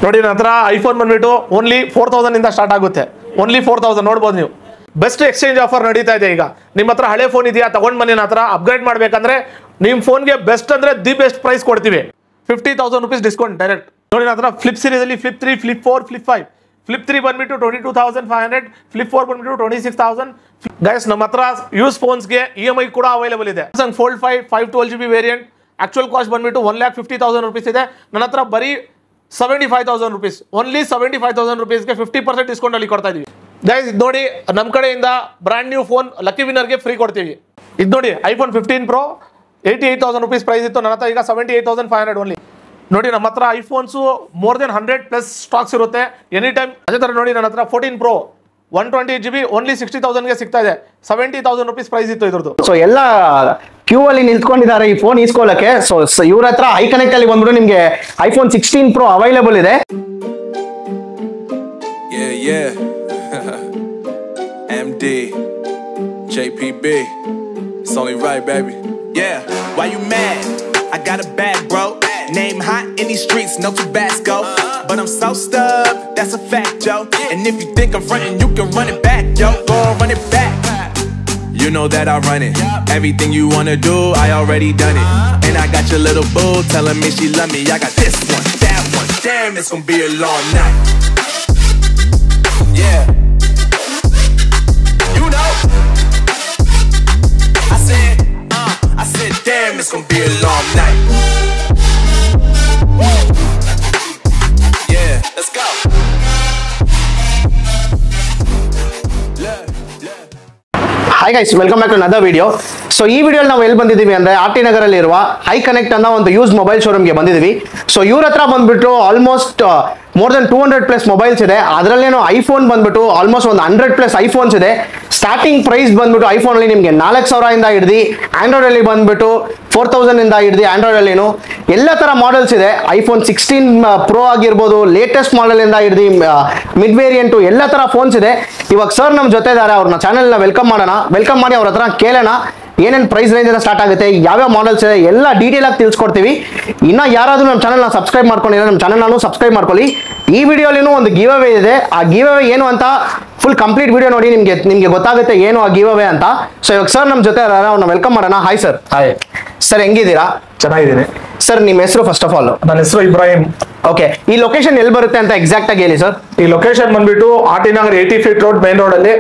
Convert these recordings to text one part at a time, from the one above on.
ನೋಡಿ ನನ್ನ ಹತ್ರ ಐಫೋನ್ ಬಂದ್ಬಿಟ್ಟು ಓನ್ಲಿ 4000 ಇಂದ ಸ್ಟಾರ್ಟ್ ಆಗುತ್ತೆ. ಓನ್ಲಿ 4000 ನೋಡ್ಬೋದು ನೀವು. ಬೆಸ್ಟ್ ಎಕ್ಸ್ಚೇಂಜ್ ಆಫರ್ ನಡೀತಾ ಇದೆ ಈಗ. ನಿಮ್ಮ ಹತ್ರ ಹಳೆ ಫೋನ್ ಇದೆಯಾ ತಗೊಂಡ್ ಬನ್ನಿ, ನನ್ನ ಹತ್ರ ಅಪ್ಗ್ರೇಡ್ ಮಾಡ್ಬೇಕಂದ್ರೆ ನಿಮ್ಮ ಫೋನ್ಗೆ ಬೆಸ್ಟ್ ಅಂದ್ರೆ ದಿ ಬೆಸ್ಟ್ ಪ್ರೈಸ್ ಕೊಡ್ತೀವಿ. 50,000 ರೂಪೀಸ್ ಡಿಸ್ಕೌಂಟ್ ಡೈರೆಕ್ಟ್. ನೋಡಿ ನನ್ನ ಹತ್ರ ಫ್ಲಿಪ್ ಸೀರೀಸ್ ಅಲ್ಲಿ ಫ್ಲಿಪ್ 3, ಫ್ಲಿಪ್ 4, ಫ್ಲಿಪ್ 5. ಫ್ಲಿಪ್ 3 ಬಂದ್ಬಿಟ್ಟು 22,500, ಫ್ಲಿಪ್ 4 ಬಂದ್ಬಿಟ್ಟು 26,000. ಗೈಸ್ ನಮ್ಮ ಹತ್ರ ಯೂಸ್ ಫೋನ್ಸ್ಗೆ EMI ಕೂಡ ಅವೈಲೇಬಲ್ ಇದೆ. Samsung Fold 5 512GB variant actual cost ಬಂದ್ಬಿಟ್ಟು 1,50,000 ರೂಪೀಸ್ ಇದೆ. ನನ್ನ ಹತ್ರ ಬರೀ 75,000 ರೂಪೀಸ್, ಓನ್ಲಿ 75,000 ರೂಪೀಸ್ಗೆ 50% ಡಿಸ್ಕೌಂಟ್ ಅಲ್ಲಿ ಕೊಡ್ತಾ ಇದೀವಿ. ಗೈಸ್ ಇದು ನೋಡಿ ನಮ್ಮ ಕಡೆಯಿಂದ ಬ್ರಾಂಡ್ ನ್ಯೂ ಫೋನ್ ಲಕ್ಕಿ ವಿನ್ನರ್ಗೆ ಫ್ರೀ ಕೊಡ್ತೀವಿ. ಇದು ನೋಡಿ ಐಫೋನ್ 15 Pro 88,000 ರೂಪೀಸ್ ಪ್ರೈಸ್ ಇತ್ತು, ನನ್ನ ಹತ್ರ ಈಗ 78,500 ಓನ್ಲಿ. ನೋಡಿ ನಮ್ಮ ಹತ್ರ ಐಫೋನ್ಸು ಮೋರ್ ದೆನ್ 100+ ಸ್ಟಾಕ್ಸ್ ಇರುತ್ತೆ ಎನಿ ಟೈಮ್. ಅದೇ ಥರ ನೋಡಿ ನನ್ನ ಹತ್ರ 14 Pro 128GB ಓನ್ಲಿ 60,000ಗೆ ಸಿಗ್ತಾ ಇದೆ. 70,000 ರೂಪೀಸ್ ಪ್ರೈಸ್ ಇತ್ತು ಇದ್ರದ್ದು. ಸೊ ಎಲ್ಲ ಕ್ಯೂ ಅಲ್ಲಿ ನಿಂತ್ಕೊಂಡಿದ್ದಾರೆ ಈ ಫೋನ್ ಇಸ್ಕೊಳ್ಳಕ್ಕೆ. ಸೊ ಇವ್ರ ಹತ್ರ ಐ ಕನೆಕ್ಟ್ ಅಲ್ಲಿ ಬಂದ್ಬಿಟ್ಟು ನಿಮ್ಗೆ ಐಫೋನ್ 16 Pro ಅವೈಲೇಬಲ್ ಇದೆ. MD JPB, it's only right, baby. Yeah, why you mad? I got a bag, bro. Name hot in these streets, no Tabasco. But I'm so stubbed, that's a fact, yo. And if you think I'm frontin', you can run it back, yo. Go on, run it back. You know that I run it. Everything you wanna do, I already done it. And I got your little boo telling me she love me. I got this one, that one. Damn, it's gonna be a long night. Yeah. You know. I said, damn, it's gonna be a long night. Yeah, let's go. Hi guys, welcome back to another video. So ಈ ವಿಡಿಯೋಲಿ ನಾವು ಎಲ್ಲಿ ಬಂದಿದ್ದೀವಿ ಅಂದರೆ RT ನಗರಲ್ಲಿ ಇರುವ high connect ಅನ್ನೋ ಒಂದು use mobile ಶೋರೂಮ್ಗೆ ಬಂದಿದ್ದೀವಿ. ಸೊ ಇವ್ರ ಹತ್ರ ಬಂದ್ಬಿಟ್ಟು ಆಲ್ಮೋಸ್ಟ್ ಮೋರ್ ದೆನ್ 200+ ಮೊಬೈಲ್ಸ್ ಇದೆ. ಅದರಲ್ಲೇನೋ ಐಫೋನ್ ಬಂದ್ಬಿಟ್ಟು ಆಲ್ಮೋಸ್ಟ್ ಒಂದು 100+ ಐಫೋನ್ಸ್ ಇದೆ. ಸ್ಟಾರ್ಟಿಂಗ್ ಪ್ರೈಸ್ ಬಂದ್ಬಿಟ್ಟು ಐಫೋನ್ ಅಲ್ಲಿ ನಿಮಗೆ 4,000 ಇಂದ ಹಿಡಿದು ಆಂಡ್ರಾಯ್ಡ್ ಅಲ್ಲಿ ಬಂದ್ಬಿಟ್ಟು 4,000 ಇಂದ ಹಿಡಿದು ಆಂಡ್ರಾಯ್ಡ್ ಅಲ್ಲಿ ಎಲ್ಲ ತರ ಮಾಡೆಲ್ಸ್ ಇದೆ. ಐಫೋನ್ 16 Pro ಆಗಿರ್ಬೋದು, ಲೇಟೆಸ್ಟ್ ಮಾಡೆಲ್ ಇಂದ ಹಿಡಿದು ಮಿಡ್ ವೇರಿಯಂಟು ಎಲ್ಲ ತರ ಫೋನ್ಸ್ ಇದೆ. ಇವಾಗ ಸರ್ ನಮ್ಮ ಜೊತೆ ಇದ್ದಾರೆ, ಅವ್ರನ್ನ ಚಾನೆಲ್ನ ವೆಲ್ಕಮ್ ಮಾಡೋಣ. ವೆಲ್ಕಮ್ ಮಾಡಿ ಅವ್ರ ಹತ್ರ ಕೇಳೋಣ ಏನೇನು ಪ್ರೈಸ್ ರೇಂಜ್ ಸ್ಟಾರ್ಟ್ ಆಗುತ್ತೆ, ಯಾವ್ಯಾವ ಮಾಡೆಲ್ಸ್ ಇದೆ ಎಲ್ಲ ಡೀಟೇಲ್ ಆಗಿ ತಿಳಿಸ್ಕೊಡ್ತೀವಿ. ಇನ್ನ ಯಾರಾದ್ರೂ ನಮ್ಮ ಚಾನೆಲ್ನ ಸಬ್ಸ್ಕ್ರೈಬ್ ಮಾಡ್ಕೊಂಡಿಲ್ಲ, ನಮ್ಮ ಚಾನೆಲ್ನ ಸಬ್ಸ್ಕ್ರೈಬ್ ಮಾಡ್ಕೊಳ್ಳಿ. ಈ ವಿಡಿಯೋಲಿನೂ ಒಂದು ಗಿವ್ ಅವೇ ಇದೆ. ಆ ಗಿವ್ ಅವೇ ಏನು ಅಂತ ಫುಲ್ ಕಂಪ್ಲೀಟ್ ವಿಡಿಯೋ ನೋಡಿ ನಿಮ್ಗೆ ಗೊತ್ತಾಗುತ್ತೆ ಏನು ಆ ಗಿವ್ ಅವೇ ಅಂತ. ಸೊ ಇವಾಗ ಸರ್ ನಮ್ಮ ಜೊತೆ ಅವ್ರನ್ನ ವೆಲ್ಕಮ್ ಮಾಡೋಣ. Hi sir. ಹಾಯ್ ಸರ್, ಹೆಂಗಿದ್ದೀರಾ? ಚೆನ್ನಾಗಿದ್ದೀನಿ ಸರ್. ನಿಮ್ಮ ಹೆಸರು ಫಸ್ಟ್ ಆಫ್ ಆಲ್? ನನ್ನ ಹೆಸರು ಇಬ್ರಾಹಿಂ. ಓಕೆ, ಈ ಲೊಕೇಶನ್ ಎಲ್ಲಿ ಬರುತ್ತೆ ಅಂತ ಎಕ್ಸಾಕ್ಟ್ ಆಗಿ ಹೇಳಿ ಸರ್. ಈ ಲೊಕೇಶನ್ ಬಂದ್ಬಿಟ್ಟು RT Nagar 80 feet road main road ಅಲ್ಲಿ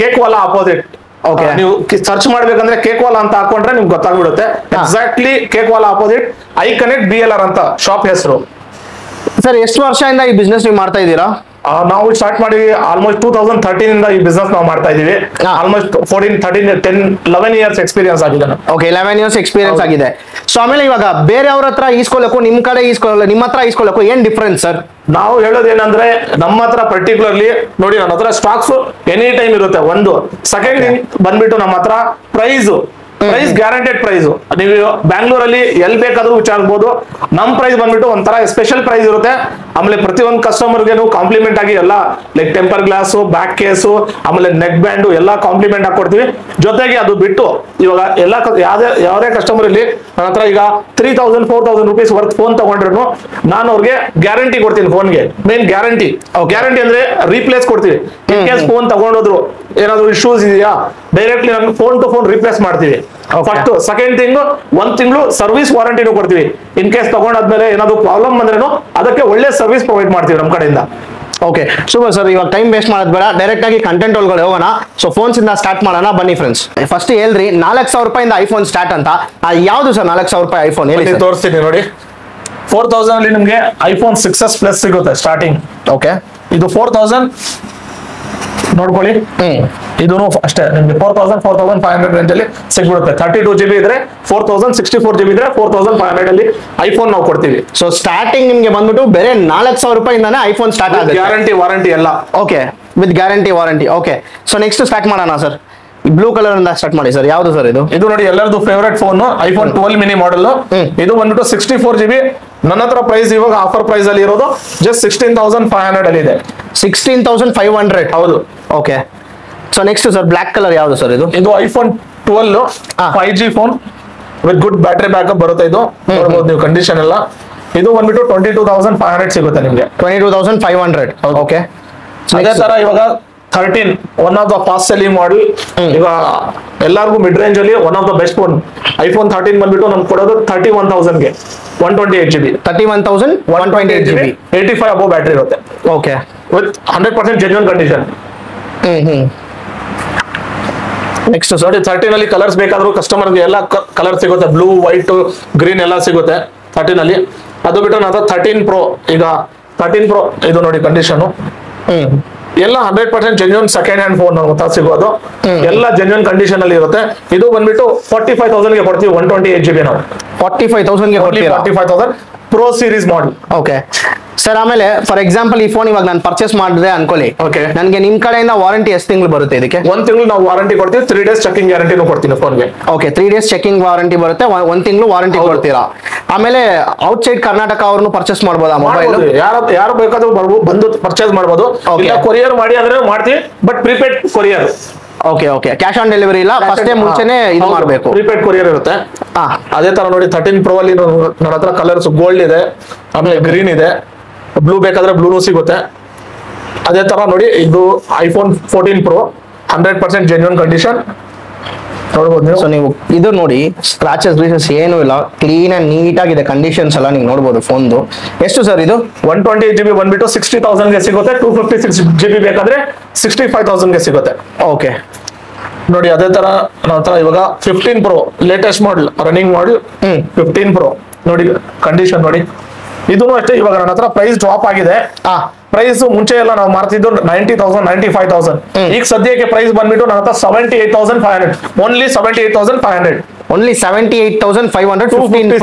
ಕೇಕ್ವಾಲಾ ಅಪೋಸಿಟ್. ಓಕೆ, ನೀವು ಸರ್ಚ್ ಮಾಡ್ಬೇಕಂದ್ರೆ ಕೇಕ್ವಾಲಾ ಅಂತ ಹಾಕೊಂಡ್ರೆ ನಿಮ್ಗೆ ಗೊತ್ತಾಗ್ಬಿಡುತ್ತೆ. Exactly Cakewala opposite I connect BLR ಅಂತ ಶಾಪ್ ಹೆಸರು. ಸರ್, ಎಷ್ಟು ವರ್ಷದಿಂದ ಈ ಬಿಸ್ನೆಸ್ ನೀವು ಮಾಡ್ತಾ ಇದ್ದೀರಾ? ನಾವು ಸ್ಟಾರ್ಟ್ ಮಾಡಿ ಆಲ್ಮೋಸ್ಟ್ 2013 ಇಂದ ಈ ಬಿಸ್ನೆಸ್ ನಾವು ಮಾಡ್ತಾ ಇದೀವಿ. ಆಲ್ಮೋಸ್ಟ್ 11 ಇಯರ್ಸ್ ಎಕ್ಸ್ಪೀರಿಯನ್ಸ್ ಆಗಿದೆ. ಓಕೆ, 11 ಇಯರ್ಸ್ ಎಕ್ಸ್ಪೀರಿಯನ್ಸ್ ಆಗಿದೆ. ಸೊ ಆಮೇಲೆ ಇವಾಗ ಬೇರೆಯವ್ರ ಹತ್ರ ಈಸ್ಕೊಳ್ಳೋಕು ನಿಮ್ಮ ಕಡೆ ನಿಮ್ಮ ಹತ್ರ ಈಸ್ಕೊಳ್ಳೋಕು ಏನ್ ಡಿಫ್ರೆನ್ಸ್ ಸರ್? ನಾವು ಹೇಳೋದೇನಂದ್ರೆ ನಮ್ಮ ಹತ್ರ ಪರ್ಟಿಕ್ಯುಲರ್ಲಿ ನೋಡಿ, ನನ್ನ ಹತ್ರ ಸ್ಟಾಕ್ಸ್ ಎನಿ ಟೈಮ್ ಇರುತ್ತೆ. ಒಂದು ಸೆಕೆಂಡ್ ಬಂದ್ಬಿಟ್ಟು ನಮ್ಮ ಹತ್ರ ಪ್ರೈಸ್ ಗ್ಯಾರಂಟೆಡ್ ಪ್ರೈಸ್. ನೀವು ಬ್ಯಾಂಗ್ಳೂರಲ್ಲಿ ಎಲ್ಲಿ ಬೇಕಾದ್ರೂ ವಿಚಾರಿಸಬಹುದು. ನಮ್ ಪ್ರೈಸ್ ಬಂದ್ಬಿಟ್ಟು ಒಂಥರ ಸ್ಪೆಷಲ್ ಪ್ರೈಸ್ ಇರುತ್ತೆ. ಆಮೇಲೆ ಪ್ರತಿಯೊಂದು ಕಸ್ಟಮರ್ಗೆ ಕಾಂಪ್ಲಿಮೆಂಟ್ ಆಗಿ ಎಲ್ಲ like temper glass, back case, ಆಮೇಲೆ ನೆಕ್ ಬ್ಯಾಂಡು ಎಲ್ಲ ಕಾಂಪ್ಲಿಮೆಂಟ್ ಆಗಿ ಕೊಡ್ತೀವಿ. ಜೊತೆಗೆ ಅದು ಬಿಟ್ಟು ಇವಾಗ ಎಲ್ಲ ಯಾವುದೇ ಕಸ್ಟಮರ್ ಇಲ್ಲಿ ನನ್ನ ಹತ್ರ ಈಗ 3,000 4,000 ರೂಪೀಸ್ ವರ್ತ್ ಫೋನ್ ತಗೊಂಡ್ರು ನಾನು ಅವ್ರಿಗೆ ಗ್ಯಾರಂಟಿ ಕೊಡ್ತೀನಿ. ಫೋನ್ಗೆ ಮೇನ್ ಗ್ಯಾರಂಟಿ ಅಂದ್ರೆ ರೀಪ್ಲೇಸ್ ಕೊಡ್ತೀವಿ. ಇನ್ ಕೇಸ್ ಫೋನ್ ತಗೊಂಡೋದ್ರು ಏನಾದ್ರು ಇಶ್ಯೂಸ್ ಇದೆಯಾ, ಡೈರೆಕ್ಟ್ಲಿ ನಾನು ಫೋನ್ ಟು ಫೋನ್ ರಿಪ್ಲೇಸ್ ಮಾಡ್ತೀವಿ. ಫಸ್ಟ್ ಸೆಕೆಂಡ್ ಥಿಂಗ್, 1 ತಿಂಗಳು ಸರ್ವಿಸ್ ವಾರಂಟಿನೂ ಕೊಡ್ತೀವಿ. ಇನ್ ಕೇಸ್ ತಗೊಂಡಾದ್ಮೇಲೆ ಏನಾದ್ರು ಪ್ರಾಬ್ಲಮ್ ಬಂದ್ರೇನು ಅದಕ್ಕೆ ಒಳ್ಳೆ ಸರ್ವಿಸ್ ಪ್ರೊವೈಡ್ ಮಾಡ್ತೀವಿ ನಮ್ಮ ಕಡೆಯಿಂದ. Okay, super sir. ಇವಾಗ ಟೈಮ್ ವೇಸ್ಟ್ ಮಾಡೋದು ಬೇಡ, ಡೈರೆಕ್ಟ್ ಆಗಿ ಕಂಟೆಂಟ್ ಒಳಗಡೆ ಹೋಗೋಣ. ಸೊ ಫೋನ್ಸ್ ಇಂದ ಸ್ಟಾರ್ಟ್ ಮಾಡೋಣ ಬನ್ನಿ ಫ್ರೆಂಡ್ಸ್. ಫಸ್ಟ್ ಹೇಳ್ರಿ, 4,000 ರೂಪಾಯಿಂದ ಐಫೋನ್ ಸ್ಟಾರ್ಟ್ ಅಂತ. ಯಾವ್ದು ಸರ್ 4,000 ರೂಪಾಯಿ ಐಫೋನ್? ಹೇಳಿ ತೋರಿಸ್ತೀನಿ ನೋಡಿ. 4,000 ಅಲ್ಲಿ ನಿಮ್ಗೆ ಐಫೋನ್ 6s ಪ್ಲಸ್ ಸಿಗುತ್ತೆ ಸ್ಟಾರ್ಟಿಂಗ್. ಓಕೆ, ಇದು 4,000 ನೋಡ್ಕೊಳ್ಳಿ. ಇದು ಅಷ್ಟೇ ನಿಮ್ಗೆ 4,500 ರೇಂಜ್ ಅಲ್ಲಿ ಸಿಗ್ಬಿಡುತ್ತೆ. 32GB ಇದ್ರೆ 4,000, 64GB ಇದ್ರೆ 4,500 ಅಲ್ಲಿ ಐಫೋನ್ ನಾವು ಕೊಡ್ತೀವಿ. ಸೊ ಸ್ಟಾರ್ಟಿಂಗ್ ನಿಮ್ಗೆ ಬಂದ್ಬಿಟ್ಟು ಬೇರೆ 4,000 ರೂಪಾಯಿಂದಾನೆ ಐಫೋನ್ ಸ್ಟಾರ್ಟ್ ಆಗುತ್ತೆ. ಗ್ಯಾರಂಟಿ ವಾರಂಟಿ ಎಲ್ಲ. Okay, with guarantee warranty. Okay, so next start ಮಾಡೋಣ ಸರ್. ಬ್ಲೂ ಕಲರ್ ಇಂದ ಸ್ಟಾರ್ಟ್ ಮಾಡಿ ಸರ್. ಯಾವ್ದು ಸರ್ ಇದು? ಇದು ನೋಡಿ ಎಲ್ಲರದು favourite phone iPhone 12 mini model. ಇದು ಬಂದ್ಬಿಟ್ಟು 64GB. ನನ್ನ ಹತ್ರ ಪ್ರೈಸ್ ಇವಾಗ ಆಫರ್ ಪ್ರೈಸ್ ಅಲ್ಲಿ ಇರೋದು ಜಸ್ಟ್ 16,500 ಅಲ್ಲಿ ಇದೆ. 16,500. ಹೌದು. Okay, so next sir black colour ಯಾವ್ದು ಸರ್ ಇದು? ಇದು iPhone 12 5G phone with good battery backup ಬರುತ್ತೆ. ಇದು ನೋಡಬಹುದು ನೀವು ಕಂಡೀಷನ್ ಎಲ್ಲ. ಇದು ಬಂದ್ಬಿಟ್ಟು 22,500 ಸಿಗುತ್ತೆ ನಿಮ್ಗೆ. 22,500. ಓಕೆ. ಅದೇ ತರ ಇವಾಗ 13 one of the fast selling model. ಈಗ ಎಲ್ಲರಿಗೂ ಮಿಡ್ ರೇಂಜ್ ಅಲ್ಲಿ one of the best phone iPhone 13 ಬಂದ್ಬಿಟ್ಟು ನಮ್ಗೆ ಕೊಡೋದು 31,000ಗೆ 128 GB. 31,000 128 GB. 85 ಅಬೋ ಬ್ಯಾಟ್ರಿ ಇರುತ್ತೆ. Okay. With 100% genuine condition. Next ನೋಡಿ 13 ಅಲ್ಲಿ ಕಲರ್ಸ್ ಬೇಕಾದ್ರೂ ಕಸ್ಟಮರ್ಗೆ ಎಲ್ಲ ಕಲರ್ ಸಿಗುತ್ತೆ, ಬ್ಲೂ, ವೈಟ್, ಗ್ರೀನ್ ಎಲ್ಲ ಸಿಗುತ್ತೆ 13 ಅಲ್ಲಿ. ಅದು ಬಿಟ್ಟು ನಾನು 13 Pro, ಈಗ 13 Pro ಇದು ನೋಡಿ ಕಂಡೀಷನ್ ಎಲ್ಲ 100% ಜೆನ್ಯೂನ್ ಸೆಕೆಂಡ್ ಹ್ಯಾಂಡ್ ಫೋನ್ ಗೊತ್ತಾ ಸಿಗೋದು. ಎಲ್ಲ ಜೆನ್ಯೂನ್ ಕಂಡೀಷನ್ ಅಲ್ಲಿ ಇರುತ್ತೆ. ಇದು ಬಂದ್ಬಿಟ್ಟು 45,000ಗೆ ಕೊಡ್ತೀವಿ 128 GB ನಾವು. 45,000ಗೆ ಕೊಡ್ತೀರಾ? 45,000 Pro series model. Okay sir. ಆಮೇಲೆ ಫಾರ್ ಎಕ್ಸಾಂಪಲ್ ಈ ಫೋನ್ ಇವಾಗ ನಾನು ಪರ್ಚೇಸ್ ಮಾಡಿದ್ರೆ ಅನ್ಕೊಳ್ಳಿ, Okay. ನನಗೆ ನಿಮ್ ಕಡೆಯಿಂದ ವಾರಂಟಿ ಎಷ್ಟು ತಿಂಗಳು ಬರುತ್ತೆ ಇದಕ್ಕೆ? 1 ತಿಂಗಳು ನಾವು ವಾರಂಟಿ ಕೊಡ್ತೀವಿ, 3 days ಚೆಕಿಂಗ್ ಗ್ಯಾರಂಟಿನೂ ಕೊಡ್ತೀನಿ ಫೋನ್ಗೆ. ಓಕೆ, 3 days ಚೆಕಿಂಗ್ ವಾರಂಟಿ ಬರುತ್ತೆ, 1 ತಿಂಗಳು ವಾರಂಟಿ ಕೊಡ್ತೀರಾ. ಆಮೇಲೆ ಔಟ್ಸೈಡ್ ಕರ್ನಾಟಕ ಅವ್ರನ್ನು ಪರ್ಚೇಸ್ ಮಾಡ್ಬೋದಾ ಮೊಬೈಲ್? ಯಾರು ಬೇಕಾದ್ರೂ ಬಂದು ಪರ್ಚೇಸ್ ಮಾಡ್ಬೋದು. ಇಲ್ಲ ಕೊರಿಯರ್ ಮಾಡಿ ಅಂದ್ರೆ ಮಾಡ್ತೀವಿ, but prepaid courier. Okay okay, cash on delivery ಇಲ್ಲ, ಫಸ್ಟ್ ಮುಂಚೆನೆ ಇದು ಮಾಡಬೇಕು. ಪ್ರೀಪೇಡ್ ಕೊರಿಯರ್ ಇರುತ್ತೆ. ಅದೇ ತರ ನೋಡಿ 13 Pro ಅಲ್ಲಿ ನನ್ನ ಹತ್ರ ಕಲರ್ಸ್ ಗೋಲ್ಡ್ ಇದೆ, ಆಮೇಲೆ ಗ್ರೀನ್ ಇದೆ, ಬ್ಲೂ ಬೇಕಾದ್ರೆ ಬ್ಲೂನು ಸಿಗುತ್ತೆ. ಅದೇ ತರ ನೋಡಿ ಇದು iPhone 14 Pro 100% ಜೆನ್ಯೂನ್ ಕಂಡೀಷನ್ ನೋಡ್ಬೋದು ನೀವು. ಸೊ ನೀವು ಇದು ನೋಡಿ, ಸ್ಕ್ರಾಚಸ್ ಗ್ರೀಸಸ್ ಏನು ಇಲ್ಲ, ಕ್ಲೀನ್ ಅಂಡ್ ನೀಟ್ ಆಗಿದೆ ಕಂಡೀಷನ್ಸ್ ಎಲ್ಲ ನೀವು ನೋಡ್ಬೋದು ಫೋನ್ದು. ಎಷ್ಟು ಸರ್ ಇದು? 128 GB ಬಂದ್ಬಿಟ್ಟು 60,000ಗೆ ಸಿಗುತ್ತೆ, 256 GB ಬೇಕಾದ್ರೆ 65,000ಗೆ ಸಿಗುತ್ತೆ. ಓಕೆ ನೋಡಿ ಅದೇ ತರ ನನ್ನ ಹತ್ರ ಇವಾಗ 15 Pro ಲೇಟೆಸ್ಟ್ ಮಾಡಲ್, ರನ್ನಿಂಗ್ ಮಾಡಲ್ 15 Pro ನೋಡಿ ಕಂಡೀಷನ್ ನೋಡಿ. ಇದೂ ಅಷ್ಟೇ, ಇವಾಗ ನನ್ನ ಹತ್ರ ಪ್ರೈಸ್ ಡ್ರಾಪ್ ಆಗಿದೆ. ಪ್ರೈಸ್ ಮುಂಚೆ ಎಲ್ಲ ನಾವು ಮಾಡ್ತಿದ್ದು 90,000 95,000. ಈಗ ಸದ್ಯಕ್ಕೆ ಪ್ರೈಸ್ ಬಂದ್ಬಿಟ್ಟು ನನ್ನ ಹತ್ರ 78,500, only 78,500. Only 78,500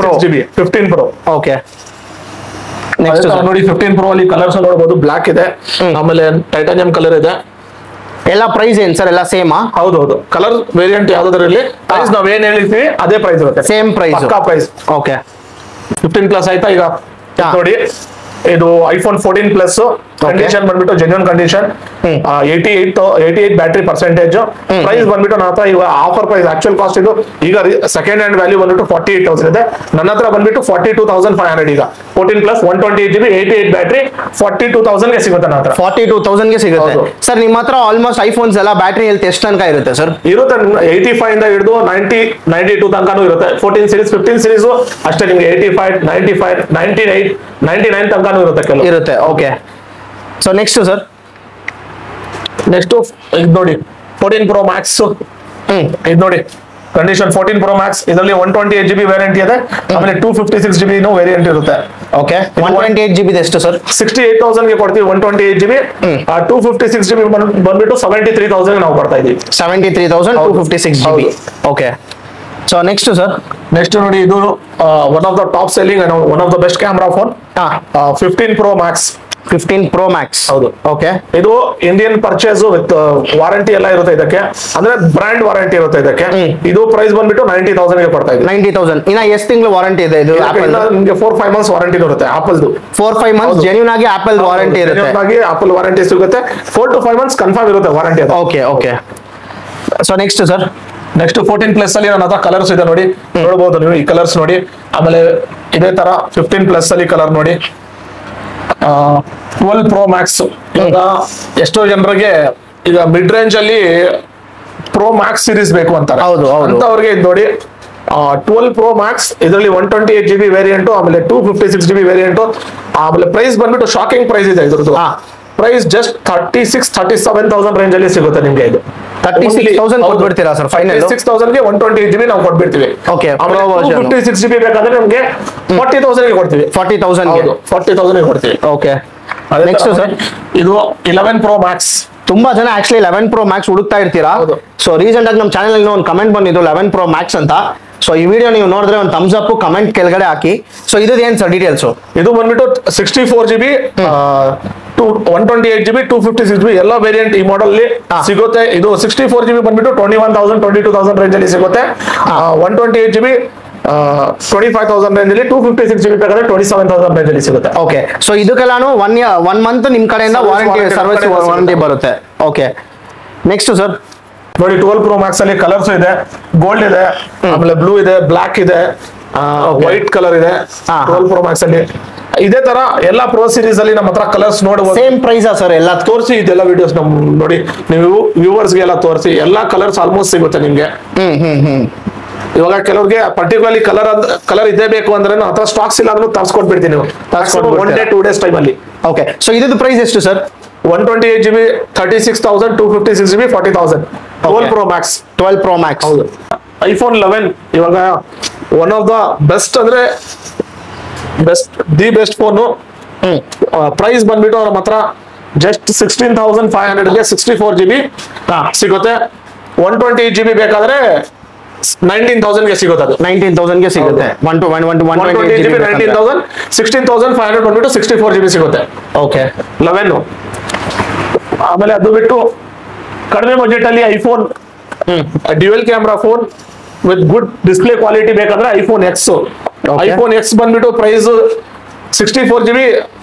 15 Pro. Okay. Next ನೋಡಿ 15 Pro ಅಲ್ಲಿ ಕಲರ್ಸ್ ನೋಡಬಹುದು, ಬ್ಲಾಕ್ ಇದೆ, ಆಮೇಲೆ ಟೈಟಾನಿಯಂ ಕಲರ್ ಇದೆ. ಎಲ್ಲ ಪ್ರೈಸ್ ಏನ್ ಸರ್? ಎಲ್ಲ ಸೇಮಾ? ಹೌದೌದು, ಕಲರ್ ವೇರಿಯಂಟ್ ಯಾವ್ದಾದ್ರು ಇರಲಿ, ಪ್ರೈಸ್ ನಾವ್ ಏನ್ ಹೇಳಿರ್ತೀವಿ ಅದೇ ಪ್ರೈಸ್ ಇರುತ್ತೆ, ಸೇಮ್ ಪ್ರೈಸ್, ಪಕ್ಕಾ ಪ್ರೈಸ್. ಓಕೆ. 15 ಪ್ಲಸ್ ಆಯ್ತಾ? ಈಗ ನೋಡಿ ಇದು iPhone 14 ಪ್ಲಸ್ ಕಂಡೀಷನ್ ಬಂದ್ಬಿಟ್ಟು genuine condition, 88 battery percentage. Price ಬಂದ್ಬಿಟ್ಟು ನನ್ನ ಹತ್ರ ಇವಾಗ ಆಫರ್ ಪ್ರೈಸ್, ಆಕ್ಚುಯಲ್ ಕಾಸ್ಟ್ ಇದು ಈಗ ಸೆಕೆಂಡ್ ಹ್ಯಾಂಡ್ ವ್ಯಾಲ್ಯೂ ಬಂದ್ಬಿಟ್ಟು 48,000 ಇದೆ, ನನ್ನ ಹತ್ರ ಬಂದ್ಬಿಟ್ಟು 42,500. ಈಗ 14 ಪ್ಲಸ್ 128 GB 88 ಬ್ಯಾಟ್ರಿ 42,000ಗೆ ಸಿಗುತ್ತೆ ನನ್ನ ಹತ್ರ. 42,000ಗೆ ಸಿಗುತ್ತೆ ಸರ್. ನಿಮ್ಮ ಹತ್ರ ಆಲ್ಮೋಸ್ಟ್ ಐಫೋನ್ಸ್ ಎಲ್ಲ ಬ್ಯಾಟ್ರಿ ಹೆಲ್ತ್ ಎಷ್ಟು ತನಕ ಇರುತ್ತೆ ಸರ್? ಇರುತ್ತೆ 85 ಇಂದ ಹಿಡಿದು 90 92 ತನಕನೂ ಇರುತ್ತೆ. 14 ಸೀರೀಸ್ 15 ಸೀರೀಸ್ ಅಷ್ಟೇ, ನಿಮ್ಗೆ 85 95 98 99 ತನಕನೂ ಇರುತ್ತೆ ಕೆಲವು ಇರುತ್ತೆ. Okay. So next sir, next ಇದು ನೋಡಿ 14 Pro Max. ಇದು ನೋಡಿ ಕಂಡೀಷನ್ 14 Pro Max, ಇದರಲ್ಲಿ 128 GB ವೇರಿಯಂಟ್ ಇದೆ, ಆಮೇಲೆ 256 GB ವೇರಿಯಂಟ್ ಇರುತ್ತೆ. ಓಕೆ. 128 GB ಎಷ್ಟು ಸರ್? 68,000ಗೆ ಕೊಡ್ತೀವಿ 128 GB. 256 GB ಬಂದ್ಬಿಟ್ಟು 73,000 ನಾವು ಕೊಡ್ತಾ ಇದೀವಿ. 73,000 256 GB. Okay. So next sir, next ನೋಡಿ ಇದು one of the top selling and one of the best camera phone 15 Pro Max. 15 Pro Max. ಹೌದು. ಓಕೆ. ಇದು ಇಂಡಿಯನ್ ಪರ್ಚೇಸ್ ವಿತ್ ವಾರಂಟಿ ಎಲ್ಲ ಇರುತ್ತೆ ಇದಕ್ಕೆ, ಅಂದ್ರೆ ಬ್ರಾಂಡ್ ವಾರಂಟಿ ಇರುತ್ತೆ ಇದಕ್ಕೆ. ಇದು ಪ್ರೈಸ್ ಬಂದ್ಬಿಟ್ಟು 90,000ಗೆ ಕೊಡ್ತಾ ಇದೆ. 90,000. ಇನ್ನ ಎಷ್ಟು ತಿಂಗಳು ವಾರಂಟಿ ಇದೆ ಇದು? ನಿಮಗೆ 4-5 months ವಾರಂಟಿ ಇರುತ್ತೆ ಆಪಲ್ದು. 4-5 months ಜೆನ್ಯೂನ್ ಆಗಿ ಆಪಲ್ ವಾರಂಟಿ ಇರುತ್ತೆ. ಆಪಲ್ ವಾರಂಟಿ ಸಿಗುತ್ತೆ. 4 to 5 months ಕನ್ಫರ್ಮ್ ಇರುತ್ತೆ warranty. Okay okay. So next sir, next 14 plus ಅಲ್ಲಿ ನನ್ನ ಹತ್ರ ಕಲರ್ಸ್ ಇದೆ ನೋಡಿ, ನೋಡಬಹುದು ನೀವು ಈ ಕಲರ್ಸ್ ನೋಡಿ. ಆಮೇಲೆ ಇದೇ ತರ 15 ಪ್ಲಸ್ ಅಲ್ಲಿ ಕಲರ್ ನೋಡಿ. 12 Pro Max. ಇವಾಗ ಎಷ್ಟೋ ಜನರಿಗೆ ಈಗ ಮಿಡ್ ರೇಂಜ್ ಅಲ್ಲಿ Pro Max ಸೀರೀಸ್ ಬೇಕು ಅಂತಾರೆ. ಹೌದು ಅಂತವ್ರಿಗೆ ಇದು ನೋಡಿ 12 Pro Max, ಇದರಲ್ಲಿ 128 GB ವೇರಿಯಂಟ್, ಆಮೇಲೆ 256 GB ವೇರಿಯಂಟ್. ಆಮೇಲೆ ಪ್ರೈಸ್ ಬಂದ್ಬಿಟ್ಟು ಶಾಕಿಂಗ್ ಪ್ರೈಸ್ ಇದೆ ಇದ್ರದ್ದು. ಪ್ರೈಸ್ ಜಸ್ಟ್ 36,000-37,000 ರೇಂಜ್ ಅಲ್ಲಿ ಸಿಗುತ್ತೆ ನಿಮ್ಗೆ. ಇದು 36,000 ಕೊಟ್ಬಿಡ್ತೀರಾ ಸರ್ ಫೈನಲ್? 36,000ಗೆ 128 GB ನಾವು ಕೊಟ್ಬಿಡ್ತೀವಿ. ಓಕೆ. 256 GB ಬೇಕಾದ್ರೆ ನಮ್ಗೆ 40,000ಗೆ ಕೊಡ್ತೀವಿ. 40,000ಗೆ ಕೊಡ್ತೀವಿ. ಓಕೆ. ನೆಕ್ಸ್ಟ್ ಸರ್, ಇದು 11 Pro Max. ತುಂಬಾ ಜನ ಆಕ್ಚುಲಿ 11 Pro Max ಹುಡುಕ್ತಾ ಇರ್ತೀರಾ. ಸೊ ರೀಸೆಂಟ್ ಆಗಿ ನಮ್ಮ ಚಾನೆಲ್ ಅಲ್ಲಿ ಒಂದು ಕಮೆಂಟ್ ಬಂದಿದ್ದು 11 Pro Max ಅಂತ. ಸೊ ಈ ವಿಡಿಯೋ ನೀವು ನೋಡಿದ್ರೆ ಒಂದು ಥಮ್ಸ್ ಅಪ್ ಕಮೆಂಟ್ ಕೆಳಗಡೆ ಹಾಕಿ. ಸೊ ಇದು ಏನ್ ಸರ್ ಡೀಟೇಲ್ಸ್? ಇದು ಬಂದ್ಬಿಟ್ಟು 64 GB 128 GB 256 GB ಎಲ್ಲ ವೇರಿಯಂಟ್ ಈ ಮಾಡೆಲ್ ಅಲ್ಲಿ ಸಿಗುತ್ತೆ. ಇದು 64 GB ಬಂದ್ಬಿಟ್ಟು 21,000 22,000 ರೇಂಜ್ ಅಲ್ಲಿ ಸಿಗುತ್ತೆ. 128 GB 25,000 ರೇಂಜ್ ಅಲ್ಲಿ, 256 GB ಬೇಕಾದ್ರೆ 27,000 ರೇಂಜ್ ಅಲ್ಲಿ ಸಿಗುತ್ತೆ. ಓಕೆ. ಸೊ ಇದಕ್ಕೆಲ್ಲಾನು 1 month ನಿಮ್ ಕಡೆಯಿಂದ ವಾರಂಟಿ ಸರ್ವಿಸ್ ವಾರಂಟಿ ಬರುತ್ತೆ. ಓಕೆ. ನೆಕ್ಸ್ಟ್ ಸರ್ ನೋಡಿ 12 Pro Max ಅಲ್ಲಿ ಕಲರ್ಸ್ ಇದೆ, ಗೋಲ್ಡ್ ಇದೆ, ಆಮೇಲೆ ಬ್ಲೂ ಇದೆ, ಬ್ಲಾಕ್ ಇದೆ, ವೈಟ್ ಕಲರ್ ಇದೆ ಹಾ. 12 Pro Max ಅಲ್ಲಿ. ಇದೇ ತರ ಎಲ್ಲಾ ಪ್ರೋ ಸೀರೀಸ್ ಅಲ್ಲಿ ನಮ್ಮ ಹತ್ರ ಕಲರ್ಸ್ ನೋಡಬಹುದು. ಸೇಮ್ ಪ್ರೈಸ್ ಸರ್ ಎಲ್ಲ ತೋರಿಸಿ ಇದೆಲ್ಲ ವಿಡಿಯೋಸ್ ನಮ್ ನೋಡಿ, ನೀವು ವ್ಯೂವರ್ಸ್ ಗೆ ಎಲ್ಲ ತೋರಿಸಿ ಎಲ್ಲಾ ಕಲರ್ಸ್ ಆಲ್ಮೋಸ್ಟ್ ಸಿಗುತ್ತೆ ನಿಮ್ಗೆ. ಇವಾಗ ಕೆಲವ್ರಿಗೆ ಪರ್ಟಿಕ್ಯುಲರ್ಲಿ ಕಲರ್ ಇದೇ ಬೇಕು ಅಂದ್ರೆ ನಾವು ಹತ್ರ ಸ್ಟಾಕ್ಸ್ ಇಲ್ಲ ಅಂದ್ರೆ ತರ್ಸ್ಕೊಟ್ಬಿಡ್ತೀವಿ ನೀವು 1 day 2 days ಟೈಮ್ ಅಲ್ಲಿ. ಓಕೆ, ಸೊ ಇದ್ರದ್ದು ಪ್ರೈಸ್ ಎಷ್ಟು sir? 128 GB 36,000, 256 GB 40,000. 12 Pro Max. 12 Pro Max. ಹೌದು. iPhone 11 ಇವಾಗ ಒನ್ ಆಫ್ ದ ಬೆಸ್ಟ್ ಅಂದ್ರೆ ದಿ ಬೆಸ್ಟ್ ಫೋನ್. ಪ್ರೈಸ್ ಬಂದ್ಬಿಟ್ಟು ನಮ್ಮ ಹತ್ರ ಜಸ್ಟ್ 16,500 ಗೆ 64 GB ಸಿಗುತ್ತೆ. 128 GB ಬೇಕಾದ್ರೆ 19,000 ಗೆ ಸಿಗುತ್ತೆ. ಅದು 19,000 ಗೆ ಸಿಗುತ್ತೆ. 128 GB 19,000, 16,500 ಬಂದ್ಬಿಟ್ಟು 64 GB ಸಿಗುತ್ತೆ. ಓಕೆ, 11. ಆಮೇಲೆ ಅದು ಬಿಟ್ಟು ಕಡಿಮೆ ಬಜೆಟ್ ಅಲ್ಲಿ iPhone dual camera phone with good display quality ಬೇಕಾದ್ರೆ ಐಫೋನ್ ಎಕ್ಸ್. ಐಫೋನ್ ಎಕ್ಸ್ ಬಂದ್ಬಿಟ್ಟು ಪ್ರೈಸ್ 64 GB.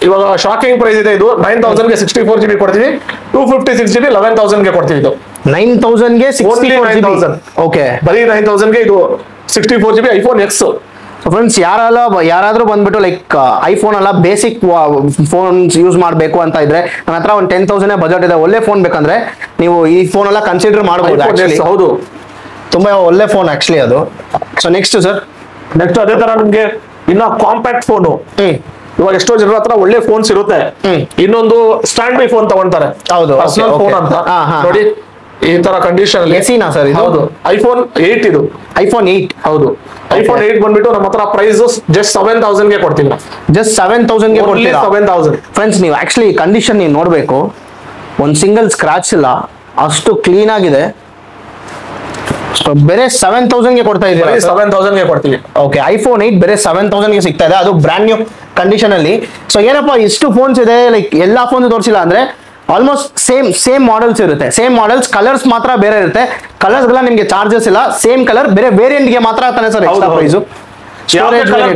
ಇವಾಗ ಶಾಕಿಂಗ್ ಪ್ರೈಸ್ ಇದೆ. ಇದು 9,000 ಗೆ 64 GB ಕೊಡ್ತೀವಿ. 256 GB 11,000 ಗೆ ಕೊಡ್ತೀವಿ. ಇದು 9,000 ಗೆ 64 GB. ಓಕೆ, ಬರೀ 9,000 ಗೆ ಇದು 64 GB ಐಫೋನ್ ಎಕ್ಸ್. ಫ್ರೆಂಡ್ಸ್, ಯಾರಾದ್ರೂ ಬಂದ್ಬಿಟ್ಟು ಲೈಕ್ ಐಫೋನ್ ಅಲ್ಲ ಬೇಸಿಕ್ ಫೋನ್ಸ್ ಯೂಸ್ ಮಾಡಬೇಕು ಅಂತ ಇದ್ರೆ, ನನ್ನ ಹತ್ರ ಒಂದು 10,000 ಬಜೆಟ್ ಇದೆ, ಒಳ್ಳೆ ಫೋನ್ ಬೇಕಂದ್ರೆ ನೀವು ಈ ಫೋನ್ ಎಲ್ಲ ಕನ್ಸಿಡರ್ ಮಾಡಬಹುದು. ಹೌದು, ತುಂಬಾ ಒಳ್ಳೆ ಫೋನ್ ಆಕ್ಚುಲಿ ಅದು. ಸೊ ನೆಕ್ಸ್ಟ್ ಸರ್, ನೆಕ್ಸ್ಟ್ ಅದೇ ತರ ನಿಮ್ಗೆ ಇನ್ನ ಕಾಂಪ್ಯಾಕ್ಟ್ ಫೋನು. ಇವಾಗ ಎಷ್ಟೋ ಜನರ ಹತ್ರ ಒಳ್ಳೆ ಫೋನ್ಸ್ ಇರುತ್ತೆ, ಇನ್ನೊಂದು ಸ್ಟ್ಯಾಂಡ್ ಬೈ ಫೋನ್ ತಗೊಂತಾರೆ. ಹೌದು, ಪರ್ಸನಲ್ ಫೋನ್ ಅಂತ ನೋಡಿ. ಈ ತರ ಕಂಡೀಷನ್ ಅಲ್ಲಿ ಎಸಿನಾ ಸರ್ ಇದು? ಹೌದು, ಐಫೋನ್ 8 ಇದು. ಐಫೋನ್ 8. ಹೌದು, ಐಫೋನ್ 8 ಬಂದ್ಬಿಟ್ಟು ನಮ್ಮ ಹತ್ರ ಪ್ರೈಸ್ ಜಸ್ಟ್ 7,000 ಗೆ ಕೊಡ್ತೀವಿ. ಜಸ್ಟ್ 7,000 ಗೆ ಕೊಡ್ತೀರಾ? 7,000. ಫ್ರೆಂಡ್ಸ್, ನೀವು ಆಕ್ಚುಲಿ ಕಂಡೀಷನ್ ನೀವು ನೋಡ್ಬೇಕು, ಒಂದು ಸಿಂಗಲ್ ಸ್ಕ್ರಾಚ್ ಇಲ್ಲ, ಅಷ್ಟು ಕ್ಲೀನ್ ಆಗಿದೆ. ಬೇರೆ 7,000 ಗೆ ಕೊಡ್ತಾ ಇದ್ದೀರಾ? 7,000 ಗೆ ಕೊಡ್ತೀವಿ. ಓಕೆ, ಐಫೋನ್ 8 ಬೇರೆ 7,000 ಗೆ ಸಿಗ್ತಾ ಇದೆ, ಅದು ಬ್ರಾಂಡ್ ನ್ಯೂ ಕಂಡೀಷನ್ ಅಲ್ಲಿ. ಸೊ ಏನಪ್ಪಾ ಇಷ್ಟು ಫೋನ್ಸ್ ಇದೆ, ಲೈಕ್ ಎಲ್ಲಾ ಫೋನ್ಸ್ ತೋರಿಸಿಲ್ಲ ಅಂದ್ರೆ ಆಲ್ಮೋಸ್ಟ್ ಸೇಮ್ ಮಾಡೆಲ್ಸ್ ಇರುತ್ತೆ. ಸೇಮ್ ಮಾಡೆಲ್ಸ್, ಕಲರ್ಸ್ ಮಾತ್ರ ಬೇರೆ ಇರುತ್ತೆ. ಕಲರ್ಸ್ ಗೆಲ್ಲ ನಿಮ್ಗೆ ಚಾರ್ಜಸ್ ಇಲ್ಲ, ಸೇಮ್ ಕಲರ್, ಬೇರೆ ವೇರಿಯಂಟ್ ಗೆ ಮಾತ್ರ ತಾನೆ ಸರ್ ಎಕ್ಸ್ಟ್ರಾ ಪ್ರೈಸ್.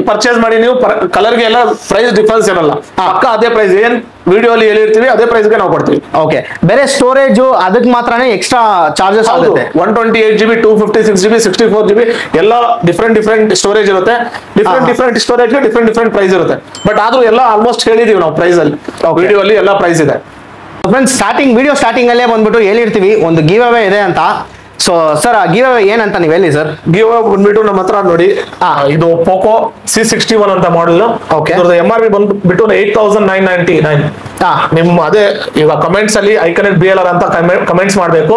ಪರ್ಚೇಸ್ ಮಾಡಿ ನೀವು ಕಲರ್ ಗೆ ಎಲ್ಲ ಪ್ರೈಸ್ ಡಿಫರೆನ್ಸ್ ಇರಲ್ಲ, ಪಕ್ಕ ಅದೇ ಪ್ರೈಸ್ ಏನ್ ವಿಡಿಯೋ ಅಲ್ಲಿ ಹೇಳಿರ್ತೀವಿ ಅದೇ ಪ್ರೈಸ್ ಗೆ ನಾವು ಕೊಡ್ತೀವಿ. ಓಕೆ, ಬೇರೆ ಸ್ಟೋರೇಜ್ ಅದಕ್ಕೆ ಮಾತ್ರನೇ ಎಕ್ಸ್ಟ್ರಾ ಚಾರ್ಜಸ್ ಆಗುತ್ತೆ. 128 GB 256 GB 64 GB ಎಲ್ಲ ಡಿಫರೆಂಟ್ ಸ್ಟೋರೇಜ್ ಇರುತ್ತೆ. ಡಿಫರೆಂಟ್ ಸ್ಟೋರೇಜ್ ಗೆ ಡಿಫರೆಂಟ್ ಪ್ರೈಸ್ ಇರುತ್ತೆ. ಬಟ್ ಆದ್ರೂ ಎಲ್ಲ ಆಲ್ಮೋಸ್ಟ್ ಹೇಳಿದೀವಿ ನಾವು ಪ್ರೈಸ್ ಅಲ್ಲಿ, ವಿಡಿಯೋ ಅಲ್ಲಿ ಎಲ್ಲ ಪ್ರೈಸ್ ಇದೆ. ಫ್ರೆಂಡ್ಸ್, ವಿಡಿಯೋ ಸ್ಟಾರ್ಟಿಂಗ್ ಅಲ್ಲೇ ಬಂದ್ಬಿಟ್ಟು ಹೇಳಿರ್ತೀವಿ ಒಂದು ಗಿವ್ ಅವೇ ಇದೆ ಅಂತ. ಸೊ ಸರ್, ಆ ಗಿವ್ ಅವೇ ಏನಂತ ನೀವು ಹೇಳಿ ಸರ್? ಗಿವ್ ಅವೇ ಬಂದ್ಬಿಟ್ಟು ನಮ್ಮ ಹತ್ರ ನೋಡಿ, ಇದು ಪೋಕೋ C61 ಅಂತ ಮಾಡಲ್. MRP ಬಂದ್ಬಿಟ್ಟು 8,999. ನಿಮ್ಮ ಅದೇ ಈಗ ಕಮೆಂಟ್ಸ್ ಅಲ್ಲಿ ಐಕನೆಕ್ಟ್ BLR ಅಂತ ಕಮೆಂಟ್ಸ್ ಮಾಡ್ಬೇಕು.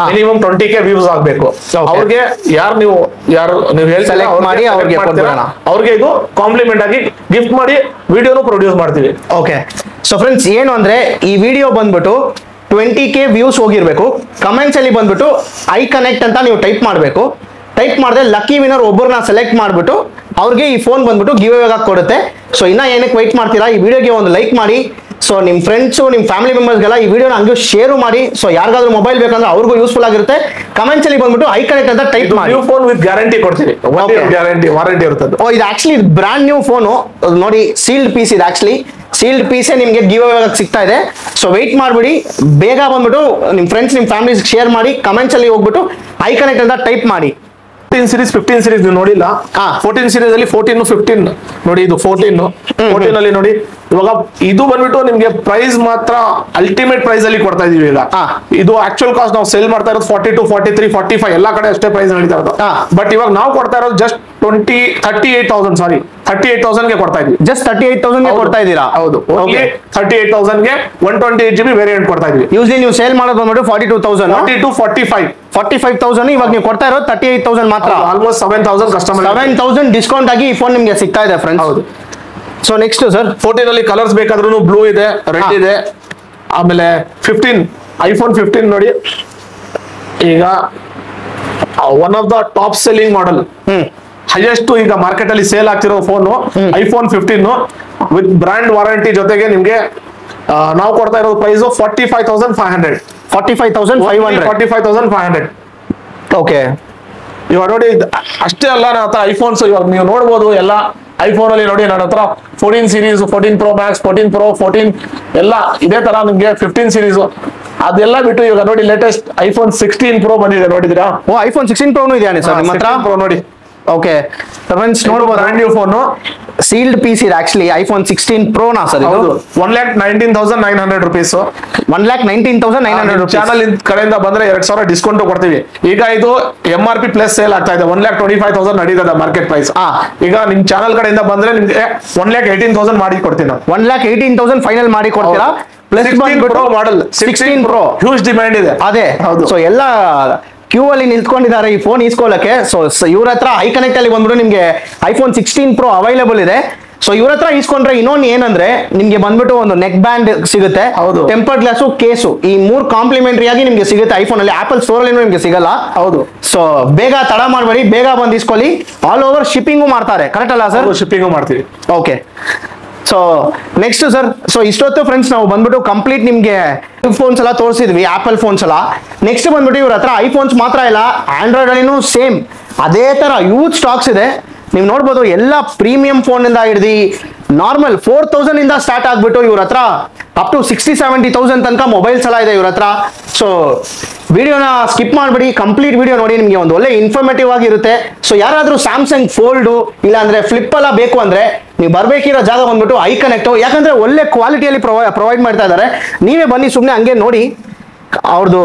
ಮಿನಿಮಮ್ 20K ವ್ಯೂಸ್ ಆಗ್ಬೇಕು. ಅವ್ರಿಗೆ ನೀವು ಸೆಲೆಕ್ಟ್ ಮಾಡಿ ಅವ್ರಿಗೆ ಇದು ಕಾಂಪ್ಲಿಮೆಂಟ್ ಆಗಿ ಗಿಫ್ಟ್ ಮಾಡಿ ವಿಡಿಯೋನು ಪ್ರೊಡ್ಯೂಸ್ ಮಾಡ್ತೀವಿ. ಓಕೆ, ಸೊ ಫ್ರೆಂಡ್ಸ್, ಏನು ಅಂದ್ರೆ ಈ ವಿಡಿಯೋ ಬಂದ್ಬಿಟ್ಟು 20K ವ್ಯೂಸ್ ಹೋಗಿರ್ಬೇಕು. ಕಮೆಂಟ್ಸ್ ಅಲ್ಲಿ ಬಂದ್ಬಿಟ್ಟು ಐ ಕನೆಕ್ಟ್ ಅಂತ ನೀವು ಟೈಪ್ ಮಾಡಬೇಕು. ಟೈಪ್ ಮಾಡಿದ್ರೆ ಲಕ್ಕಿ ವಿನರ್ ಒಬ್ಬರನ್ನ ಸೆಲೆಕ್ಟ್ ಮಾಡ್ಬಿಟ್ಟು ಅವ್ರಿಗೆ ಈ ಫೋನ್ ಬಂದ್ಬಿಟ್ಟು ಗಿವ್ ಅವೇ ಆಗಿ ಕೊಡುತ್ತೆ. ಸೊ ಇನ್ನ ಏನಕ್ಕೆ ವೈಟ್ ಮಾಡ್ತೀರಾ, ಈ ವಿಡಿಯೋಗೆ ಒಂದು ಲೈಕ್ ಮಾಡಿ. ಸೊ ನಿಮ್ಮ ಫ್ರೆಂಡ್ಸು, ನಿಮ್ಮ ಫ್ಯಾಮಿಲಿ ಮೆಂಬರ್ಸ್ಗೆಲ್ಲ ಈ ವಿಡಿಯೋನ ಹಂಗೆ ಶೇರ್ ಮಾಡಿ. ಸೊ ಯಾರಿಗಾದ್ರೂ ಮೊಬೈಲ್ ಬೇಕಂದ್ರೆ ಅವ್ರಿಗೂ ಯೂಸ್ಫುಲ್ ಆಗಿರುತ್ತೆ. ಕಮೆಂಟ್ಸ್ ಅಲ್ಲಿ ಬಂದ್ಬಿಟ್ಟು ಐ ಕನೆಕ್ಟ್ ಅಂತ ಟೈಪ್ ಮಾಡಿ. ನ್ಯೂ ಫೋನ್ ವಿತ್ ಗ್ಯಾರಂಟಿ ಕೊಡ್ತೀವಿ. ವಾರಂಟಿ ಇರುತ್ತೆ. ಇದು ಆಕ್ಚುಲಿ ಬ್ರಾಂಡ್ ನ್ಯೂ ಫೋನು ನೋಡಿ, ಸೀಲ್ಡ್ ಪೀಸ್ ಇದೆ. ಆಕ್ಚುಲಿ ಸೀಲ್ಡ್ ಪೀಸೇ ನಿಮಗೆ ಗಿವ್ ಅವೇ ಸಿಗ್ತಾ ಇದೆ. ಸೊ ವೆಯ್ಟ್ ಮಾಡ್ಬಿಡಿ, ಬೇಗ ಬಂದ್ಬಿಟ್ಟು ನಿಮ್ಮ ಫ್ರೆಂಡ್ಸ್, ನಿಮ್ಮ ಫ್ಯಾಮಿಲಿ ಶೇರ್ ಮಾಡಿ. ಕಮೆಂಟ್ಸ್ ಅಲ್ಲಿ ಹೋಗ್ಬಿಟ್ಟು ಐ ಕನೆಕ್ಟ್ ಅಂತ ಟೈಪ್ ಮಾಡಿ. 14 series 15 series ನೀವು ನೋಡಿಲ್ಲ. 14 series ಅಲ್ಲಿ 14 15 ನೋಡಿ, ಇದು 14 ಅಲ್ಲಿ ನೋಡಿ. ಇವಾಗ ಇದು ಬಂದ್ಬಿಟ್ಟು ನಿಮ್ಗೆ ಪ್ರೈಸ್ ಮಾತ್ರ ಅಲ್ಟಿಮೇಟ್ ಪ್ರೈಸ್ ಅಲ್ಲಿ ಕೊಡ್ತಾ ಇದೀವಿ. ಈಗ ಇದು ಆಕ್ಚುಯಲ್ ಕಾಸ್ಟ್ ನಾವು ಸೇಲ್ ಮಾಡ್ತಾ ಇರೋದು 42, 43, 45 ಎಲ್ಲಾ ಕಡೆ ಅಷ್ಟೇ ಪ್ರೈಸ್ ನಡೀತಾ ಇರೋದು. ಬಟ್ ಇವಾಗ ನಾವು ಕೊಡ್ತಾ ಇರೋದು ಜಸ್ಟ್ 38,000 ಗೆ ಕೊಡ್ತಾ ಇದೀವಿ. ಜಸ್ಟ್ 38,000 ಗೆ ಕೊಡ್ತಾ ಇದ್ದೀರಾ? ಹೌದು, 38,000 ಗೆ 128 GB ವೇರಿಯಂಟ್ ಕೊಡ್ತಾ ಇದೀವಿ. ಯೂಸ್ಲಿ ನೀವು ಸೇಲ್ ಮಾಡೋದು ಬಂದ್ಬಿಟ್ಟು 42,000, 45,000. ಇವಾಗ ನೀವು ಕೊಡ್ತಾ ಇರೋದು 38,000 ಮಾತ್ರ. ಆಲ್ಮೋಸ್ಟ್ 7,000 ಕಸ್ಟಮರ್ 7,000 ಡಿಸ್ಕೌಂಟ್ ಆಗಿ ಈ ಫೋನ್ ನಿಮ್ಗೆ ಸಿಗ್ತಾ ಇದೆ ಫ್ರೆಂಡ್ಸ್. ಹೌದು. ಸೊ ನೆಕ್ಸ್ಟ್ ಸರ್, 14 ಅಲ್ಲಿ ಕಲರ್ಸ್ ಬೇಕಾದ್ರೂ ಬ್ಲೂ ಇದೆ, ರೆಡ್ ಇದೆ. ಆಮೇಲೆ 15 ಐಫೋನ್ 15 ನೋಡಿ, ಈಗ one of the top selling model, highest ಈಗ ಮಾರ್ಕೆಟ್ ಅಲ್ಲಿ ಸೇಲ್ ಆಗ್ತಿರೋ phone iPhone 15 with brand warranty ಜೊತೆಗೆ ನಿಮ್ಗೆ ನಾವು ಕೊಡ್ತಾ ಇರೋದು ಪ್ರೈಸ್ 45,500. 45,500. ಓಕೆ, ಇವಾಗ ನೋಡಿ, ಅಷ್ಟೇ ಅಲ್ಲ, ನನ್ನ ಹತ್ರ ಐಫೋನ್ಸ್ ಇವಾಗ ನೀವು ನೋಡ್ಬೋದು ಎಲ್ಲ ಐಫೋನ್ ಅಲ್ಲಿ ನೋಡಿ. ನನ್ನ ಹತ್ರ 14 series, 14 Pro Max, 14 Pro, 14 ಎಲ್ಲ ಇದೇ ತರ ನಿಮ್ಗೆ 15 series ಅದೆಲ್ಲ ಬಿಟ್ಟು ಇವಾಗ ನೋಡಿ ಲೇಟೆಸ್ಟ್ ಐಫೋನ್ 16 Pro ಬಂದಿದೆ, ನೋಡಿದಿರಾ? ಐಫೋನ್ 16 Pro ಇದೆಯಾ ಸರ್ ನಿಮ್ಮ ಹತ್ರ? Pro ನೋಡಿ, ಓಕೆ ಫ್ರೆಂಡ್ಸ್ ನೋಡ್ಬೋದು brand new phone, sealed piece ಇದೆ ಆಕ್ಚುಲಿ ಐಫೋನ್ 16 Pro ನಾ ಸರ್ ಇದು? 1,19,900 rupees. 1,19,900 rupees. ಚಾನಲ್ ಕಡೆಯಿಂದ ಬಂದ್ರೆ 2,000 ಡಿಸ್ಕೌಂಟ್ ಕೊಡ್ತೀವಿ. ಈಗ ಇದು MRP ಪ್ಲಸ್ ಸೇಲ್ ಆಗ್ತಾ ಇದೆ, 1,25,000 ನಡೀತದೆ ಮಾರ್ಕೆಟ್ ಪ್ರೈಸ್. ಈಗ ನಿಮ್ ಚಾನಲ್ ಕಡೆಯಿಂದ ಬಂದ್ರೆ ನಿಮ್ಗೆ 1,18,000 ಮಾಡಿ ಕೊಡ್ತೀನಿ ನಾವು. 1,18,000 ಫೈನಲ್ ಮಾಡಿ ಕೊಡ್ತೀರಾ? ಪ್ಲಸ್ 16 Pro ಮಾಡಲ್, 16 Pro ಹ್ಯೂಜ್ ಡಿಮ್ಯಾಂಡ್ ಇದೆ. ಅದೇ ಹೌದು. ಸೊ ಎಲ್ಲ ಕ್ಯೂ ಅಲ್ಲಿ ನಿಂತ್ಕೊಂಡಿದ್ದಾರೆ ಈ ಫೋನ್ ಇಸ್ಕೊಳ್ಳಕ್ಕೆ. ಸೊ ಇವ್ರ ಹತ್ರ ಐ ಕನೆಕ್ಟ್ ಅಲ್ಲಿ ಬಂದ್ಬಿಟ್ಟು ನಿಮ್ಗೆ ಐಫೋನ್ 16 Pro ಅವೈಲೇಬಲ್ ಇದೆ. ಸೊ ಇವ್ರ ಹತ್ರ ಇಸ್ಕೊಂಡ್ರೆ ಇನ್ನೊಂದು ಏನಂದ್ರೆ ನಿಮ್ಗೆ ಬಂದ್ಬಿಟ್ಟು ಒಂದು ನೆಕ್ ಬ್ಯಾಂಡ್ ಸಿಗುತ್ತೆ, ಹೌದು, ಟೆಂಪರ್ಡ್ ಗ್ಲಾಸು, ಕೇಸು, ಈ 3 ಕಾಂಪ್ಲಿಮೆಂಟರಿ ಆಗಿ ನಿಮ್ಗೆ ಸಿಗುತ್ತೆ ಐಫೋನ್ ಅಲ್ಲಿ. ಆಪಲ್ ಸ್ಟೋರ್ ಅಲ್ಲಿ ನಿಮ್ಗೆ ಸಿಗಲ್ಲ. ಹೌದು. ಸೊ ಬೇಗ ತಡ ಮಾಡಬೇಡಿ, ಬೇಗ ಬಂದು ಇಸ್ಕೊಳ್ಳಿ. ಆಲ್ ಓವರ್ ಶಿಪ್ಪಿಂಗು ಮಾಡ್ತಾರೆ, ಕರೆಕ್ಟ್ ಅಲ್ಲ ಸರ್? ಶಿಪ್ಪಿಂಗು ಮಾಡ್ತೀವಿ. Okay. So next sir, so ಇಷ್ಟೊತ್ತು ಫ್ರೆಂಡ್ಸ್ ನಾವು ಬಂದ್ಬಿಟ್ಟು ಕಂಪ್ಲೀಟ್ ನಿಮ್ಗೆ ಫೋನ್ಸ್ ಎಲ್ಲ ತೋರಿಸಿದ್ವಿ, ಆಪಲ್ ಫೋನ್ಸ್ ಎಲ್ಲ. ನೆಕ್ಸ್ಟ್ ಬಂದ್ಬಿಟ್ಟು ಇವ್ರ ಹತ್ರ ಐಫೋನ್ಸ್ ಮಾತ್ರ ಇಲ್ಲ, ಆಂಡ್ರಾಯ್ಡ್ ಅಲ್ಲಿನೂ ಸೇಮ್ ಅದೇ ತರ ಯೂತ್ ಸ್ಟಾಕ್ಸ್ ಇದೆ. ನೀವು ನೋಡ್ಬೋದು ಎಲ್ಲ ಪ್ರೀಮಿಯಂ ಫೋನ್ ಇಂದ ಹಿಡಿದು ನಾರ್ಮಲ್ 4,000 ಇಂದ ಸ್ಟಾರ್ಟ್ ಆಗ್ಬಿಟ್ಟು ಇವ್ರ ಹತ್ರ ಅಪ್ ಟು 60-70,000 ತನಕ ಮೊಬೈಲ್ಸ್ ಎಲ್ಲ ಇದೆ ಇವ್ರ ಹತ್ರ. ಸೊ ವಿಡಿಯೋನ ಸ್ಕಿಪ್ ಮಾಡಬೇಡಿ, ಕಂಪ್ಲೀಟ್ ವಿಡಿಯೋ ನೋಡಿ, ನಿಮಗೆ ಒಂದು ಒಳ್ಳೆ ಇನ್ಫಾರ್ಮೇಟಿವ್ ಆಗಿರುತ್ತೆ. ಸೊ ಯಾರಾದ್ರೂ ಸ್ಯಾಮ್ಸಂಗ್ ಫೋಲ್ಡು ಇಲ್ಲ ಅಂದ್ರೆ ಫ್ಲಿಪ್ ಎಲ್ಲ ಬೇಕು ಅಂದ್ರೆ ನೀವು ಬರ್ಬೇಕಿರೋ ಜಾಗ ಬಂದ್ಬಿಟ್ಟು ಐ ಕನೆಕ್ಟ್, ಯಾಕಂದ್ರೆ ಒಳ್ಳೆ ಕ್ವಾಲಿಟಿಯಲ್ಲಿ ಪ್ರೊವೈಡ್ ಮಾಡ್ತಾ ಇದ್ದಾರೆ. ನೀವೇ ಬನ್ನಿ, ಸುಮ್ಮನೆ ಹಂಗೆ ನೋಡಿ ಅವ್ರದ್ದು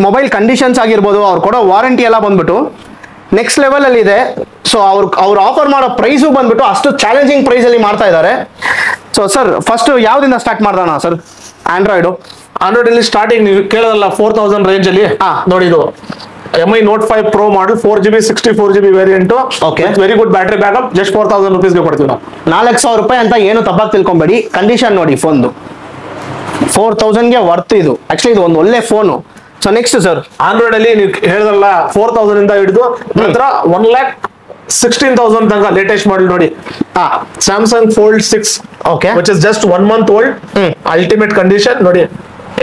ಮೊಬೈಲ್ ಕಂಡೀಷನ್ಸ್ ಆಗಿರ್ಬೋದು, ಅವ್ರು ಕೊಡೋ ವಾರಂಟಿ ಎಲ್ಲ ಬಂದ್ಬಿಟ್ಟು ನೆಕ್ಸ್ಟ್ ಲೆವೆಲ್ ಅಲ್ಲಿ ಇದೆ. ಸೊ ಅವ್ರು ಆಫರ್ ಮಾಡೋ ಪ್ರೈಸು ಬಂದ್ಬಿಟ್ಟು ಅಷ್ಟು ಚಾಲೆಂಜಿಂಗ್ ಪ್ರೈಸ್ ಅಲ್ಲಿ ಮಾಡ್ತಾ ಇದ್ದಾರೆ. ಸೊ ಸರ್ ಫಸ್ಟ್ ಯಾವ್ದಿಂದ ಸ್ಟಾರ್ಟ್ ಮಾಡೋಣ ಸರ್? ಆಂಡ್ರಾಯ್ಡ್ ಅಲ್ಲಿ ಸ್ಟಾರ್ಟಿಂಗ್ ನೀವು ಕೇಳೋದಲ್ಲ 4,000 ರೇಂಜ್ ಅಲ್ಲಿ ನೋಡಿ, ಇದು MI Note 5 Pro ಮಾಡಲ್ 4GB 64GB variant. Okay, very good battery backup. Just 4,000 rupeesಗೆ ಕೊಡ್ತೀವಿ ನಾವು. 4,000 ರೂಪಾಯಿ ಅಂತ ಏನು ತಪ್ಪಾಗಿ ತಿಳ್ಕೊಂಬೇಡಿ. ಕಂಡೀಷನ್ ನೋಡಿ ಫೋನ್ದು 4,000ಗೆ ವರ್ತ್ ಇದು. ಆಕ್ಚುಲಿ ಇದು ಒಂದು ಒಳ್ಳೆ phone. So next sir, Android ಅಲ್ಲಿ ನೀವು ಹೇಳಿದ್ರಲ್ಲ 4,000 ಇಂದ ಹಿಡಿದು ನಂತರ 1,16,000 ತನಕ ಲೇಟೆಸ್ಟ್ ಮಾಡಲ್ ನೋಡಿ. Samsung Fold 6, okay, which is just 1 month old. Ultimate condition ನೋಡಿ,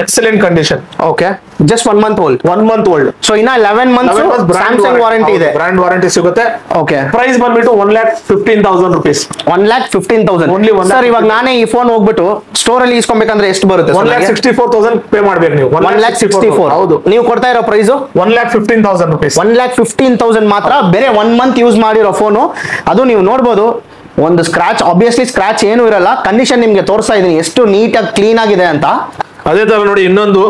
excellent condition. Okay, just 1 month old. 1 month old. So ಇನ್ನ 11 months ಸ್ಯಾಮ್ಸಂಗ್ ವಾರಂಟಿ ಇದೆ, ಬ್ರಾಂಡ್ ವಾರಂಟಿ ಸಿಗುತ್ತೆ. ಓಕೆ, ಪ್ರೈಸ್ ಬಂದ್ಬಿಟ್ಟು 1,15,000 rupees. 1,15,000 Only 1 lakh. ಸರ್ ಇವಾಗ ನಾನೇ ಈ phone ಹೋಗ್ಬಿಟ್ಟು store ಅಲ್ಲಿ ಇಸ್ಕೊಬೇಕಂದ್ರೆ ಎಷ್ಟು ಬರುತ್ತೆ? 1,64,000 ಪೇ ಮಾಡ್ಬೇಕು ನೀವು. 1,64,000. ಹೌದು. ನೀವು ಕೊಡ್ತಾ ಇರೋ ಪ್ರೈಸ್ 1,15,000 rupees. 1,15,000 ಮಾತ್ರ. ಬೇರೆ 1 month ಯೂಸ್ ಮಾಡಿರೋ ಫೋನು. ಅದು ನೀವು ನೋಡ್ಬೋದು, ಒಂದು ಸ್ಕ್ರಾಚ್, ಆಬ್ವಿಯಸ್ಲಿ ಸ್ಕ್ರಾಚ್ ಏನು ಇರಲ್ಲ. ಕಂಡೀಷನ್ ನಿಮ್ಗೆ ತೋರಿಸ್ತಾ ಇದೀನಿ ಎಷ್ಟು ನೀಟಾಗಿ ಕ್ಲೀನ್ ಆಗಿದೆ ಅಂತ. ಅದೇ ತರ ನೋಡಿ ಇನ್ನೊಂದು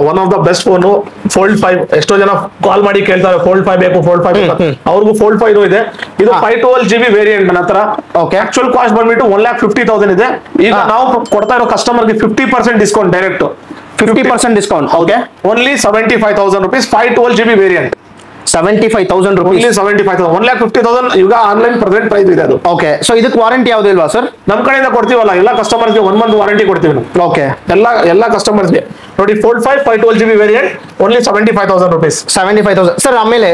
one of the best phone fold 5. ಎಷ್ಟೋ ಜನ ಕಾಲ್ ಮಾಡಿ ಕೇಳ್ತಾರೆ ಫೋಲ್ಡ್ 5 ಬೇಕು, ಫೋಲ್ಡ್ 5 ಬೇಕು. ಅವ್ರಿಗೂ ಫೋಲ್ಡ್ 5 ಇದೆ. ಇದು 512GB ವೇರಿಯಂಟ್ ನನ್ನ ಹತ್ರ. ಓಕೆ, ಆಕ್ಚುಯಲ್ ಕಾಸ್ಟ್ ಬಂದ್ಬಿಟ್ಟು 1,50,000 ಇದೆ. ಈಗ ನಾವು ಕೊಡ್ತಾ ಇರೋ ಕಸ್ಟಮರ್ಗೆ 50% discount, direct 50% discount. Okay, only 75,000 rupees 512GB variant. 75,000 rupees. 75,000, 1,50,000 ಈಗ ಆನ್ಲೈನ್ ಪ್ರೆಸೆಂಟ್ ಪ್ರೈಸ್ ಇದೆ ಅದು. ಓಕೆ, ಸೊ ಇದಕ್ಕೆ ವಾರಂಟಿ ಯಾವ್ದು ಇಲ್ವಾ ಸರ್? ನಮ್ ಕಡೆಯಿಂದ ಕೊಡ್ತೀವಲ್ಲ, ಎಲ್ಲ ಕಸ್ಟಮರ್ಸ್ಗೆ 1 month ವಾರಂಟಿ ಕೊಡ್ತೀವಿ ನಾವು. ಓಕೆ, ಎಲ್ಲ ಕಸ್ಟಮರ್ಸ್ಗೆ ನೋಡಿ. Fold 5 512GB variant only 75,000 rupees. 75,000 sir. ಆಮೇಲೆ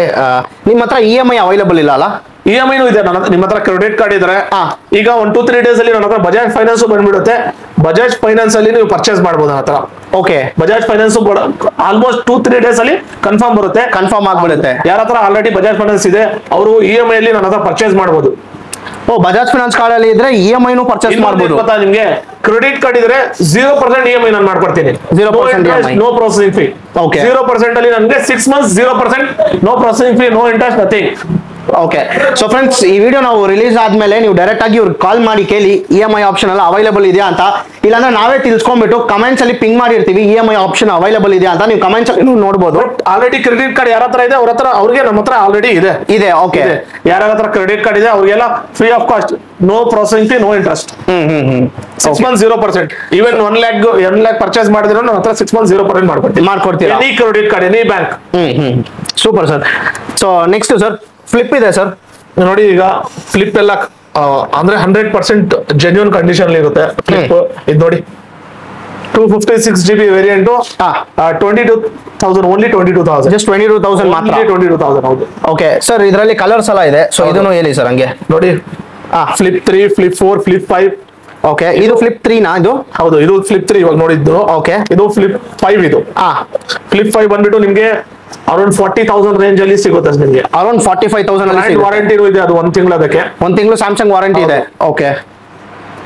ನಿಮ್ಮ ಹತ್ರ EMI ಅವೈಲೇಬಲ್ ಇಲ್ಲ ಅಲ್ಲ? EMI ಇದೆ ನಿಮ್ಮ ಹತ್ರ. ಕ್ರೆಡಿಟ್ ಕಾರ್ಡ್ ಇದ್ರೆ ಈಗ 1-2-3 days ಅಲ್ಲಿ ನನ್ನ ಹತ್ರ ಬಜಾಜ್ ಫೈನಾನ್ಸ್ ಬಂದ್ಬಿಡುತ್ತೆ. ಬಜಾಜ್ ಫೈನಾನ್ಸ್ ಅಲ್ಲಿ ನೀವು ಪರ್ಚೇಸ್ ಮಾಡಬಹುದು ನನ್ನ ಹತ್ರ. Okay, Bajaj finance almost 2-3 days ಅಲ್ಲಿ ಕನ್ಫರ್ಮ್ ಬರುತ್ತೆ, ಕನ್ಫರ್ಮ್ ಆಗ್ಬಿಡುತ್ತೆ. ಯಾರ ಹತ್ರ ಆಲ್ರೆಡಿ ಬಜಾಜ್ ಫೈನಾನ್ಸ್ ಇದೆ ಅವರು EMI ಅಲ್ಲಿ ನನ್ನ ಹತ್ರ ಪರ್ಚೇಸ್ ಮಾಡಬಹುದು. ಬಜಾಜ್ ಫೈನಾನ್ಸ್ ಕಾರ್ಡ್ ಅಲ್ಲಿ ಇದ್ರೆ EMI ನು ಪರ್ಚೇಸ್ ಮಾಡಬಹುದು. ಗೊತ್ತಾ ನಿಮ್ಗೆ? ಕ್ರೆಡಿಟ್ ಕಾರ್ಡ್ ಇದ್ರೆ 0% EMI ನಾನು ಮಾಡ್ಕೊಡ್ತೀನಿ. 0% EMI, no processing fee. Okay, 0% ಅಲ್ಲಿ ನನಗೆ 6 months 0%, no processing fee, no interest, nothing. Okay, so friends ಈ ವಿಡಿಯೋ ನಾವು ರಿಲೀಸ್ ಆದ್ಮೇಲೆ ನೀವು ಡೈರೆಕ್ಟ್ ಆಗಿ ಇವ್ರಿಗೆ ಕಾಲ್ ಮಾಡಿ ಕೇಳಿ EMI ಆಪ್ಷನ್ ಎಲ್ಲ ಅವೈಲೇಬಲ್ ಇದೆಯಾ ಅಂತ. ಇಲ್ಲಾಂದ್ರೆ ನಾವೇ ತಿಳ್ಸ್ಕೊಂಡ್ಬಿಟ್ಟು ಕಮೆಂಟ್ಸ್ ಅಲ್ಲಿ ಪಿಂಗ್ ಮಾಡಿರ್ತೀವಿ EMI ಆಪ್ಷನ್ ಅವೈಲೇಬಲ್ ಇದೆಯಾ ಅಂತ. ನೀವು ಕಮೆಂಟ್ಸ್ ಅಲ್ಲಿ ನೋಡಬಹುದು. ಆಲ್ರೆಡಿ ಕ್ರೆಡಿಟ್ ಕಾರ್ಡ್ ಯಾರ ಹತ್ರ ಇದೆ ಅವ್ರಿಗೆ ನಮ್ಮ ಹತ್ರ ಆಲ್ರೆಡಿ ಇದೆ. ಓಕೆ, ಯಾರ ಹತ್ರ ಕ್ರೆಡಿಟ್ ಕಾರ್ಡ್ ಇದೆ ಅವ್ರಿಗೆಲ್ಲ free of cost, no processing fee, no interest. 6 months 0%. Even 1 lakh purchase ಮಾಡಿದ್ರೆ ನನ್ನ ಹತ್ರ 6 months 0% ಮಾಡ್ಕೊಡ್ತೀರಾ. Any credit card, any bank. Super sir. So next sir, flip ಇದೆ ಸರ್. ನೋಡಿ ಈಗ ಫ್ಲಿಪ್ ಎಲ್ಲ ಅಂದ್ರೆ 100% ಜೆನ್ಯೂನ್ ಕಂಡೀಷನ್ ಇರುತ್ತೆ. ಫ್ಲಿಪ್ ಇದು ನೋಡಿ 256GB ವೇರಿಯಂಟ್ 22,000, ಓನ್ಲಿ 22,000. ಜಸ್ಟ್ 22,000 ಮಾತ್ರ. 22,000 ಹೌದು. ಓಕೆ ಸರ್, ಇದರಲ್ಲಿ ಕಲರ್ಸ್ ಎಲ್ಲ ಇದೆ. ಸೊ ಇದನ್ನು ಹೇಳಿ ಸರ್ ಹಂಗೆ. ನೋಡಿ ಫ್ಲಿಪ್ 3, ಫ್ಲಿಪ್ 4, ಫ್ಲಿಪ್ 5. ಓಕೆ, ಇದು ಫ್ಲಿಪ್ 3 ನಾ? ಇದು ಹೌದು, ಇದು ಫ್ಲಿಪ್ 3 ಇವಾಗ ನೋಡಿದ್ದು. ಓಕೆ, ಇದು ಫ್ಲಿಪ್ 5. ಇದು ಫ್ಲಿಪ್ 5 ಬಂದ್ಬಿಟ್ಟು ನಿಮ್ಗೆ ಅರೌಂಡ್ 40,000 ರೇಂಜ್ ಅಲ್ಲಿ ಸಿಗುತ್ತೆ ನಿಮಗೆ. ಅರೌಂಡ್ 45,000 ಅಲ್ಲಿ ವಾರಂಟಿ ಇದೆ. ಅದು 1 ತಿಂಗಳು, ಅದಕ್ಕೆ 1 ತಿಂಗಳು ಸ್ಯಾಮ್ಸಂಗ್ ವಾರಂಟಿ ಇದೆ. Okay,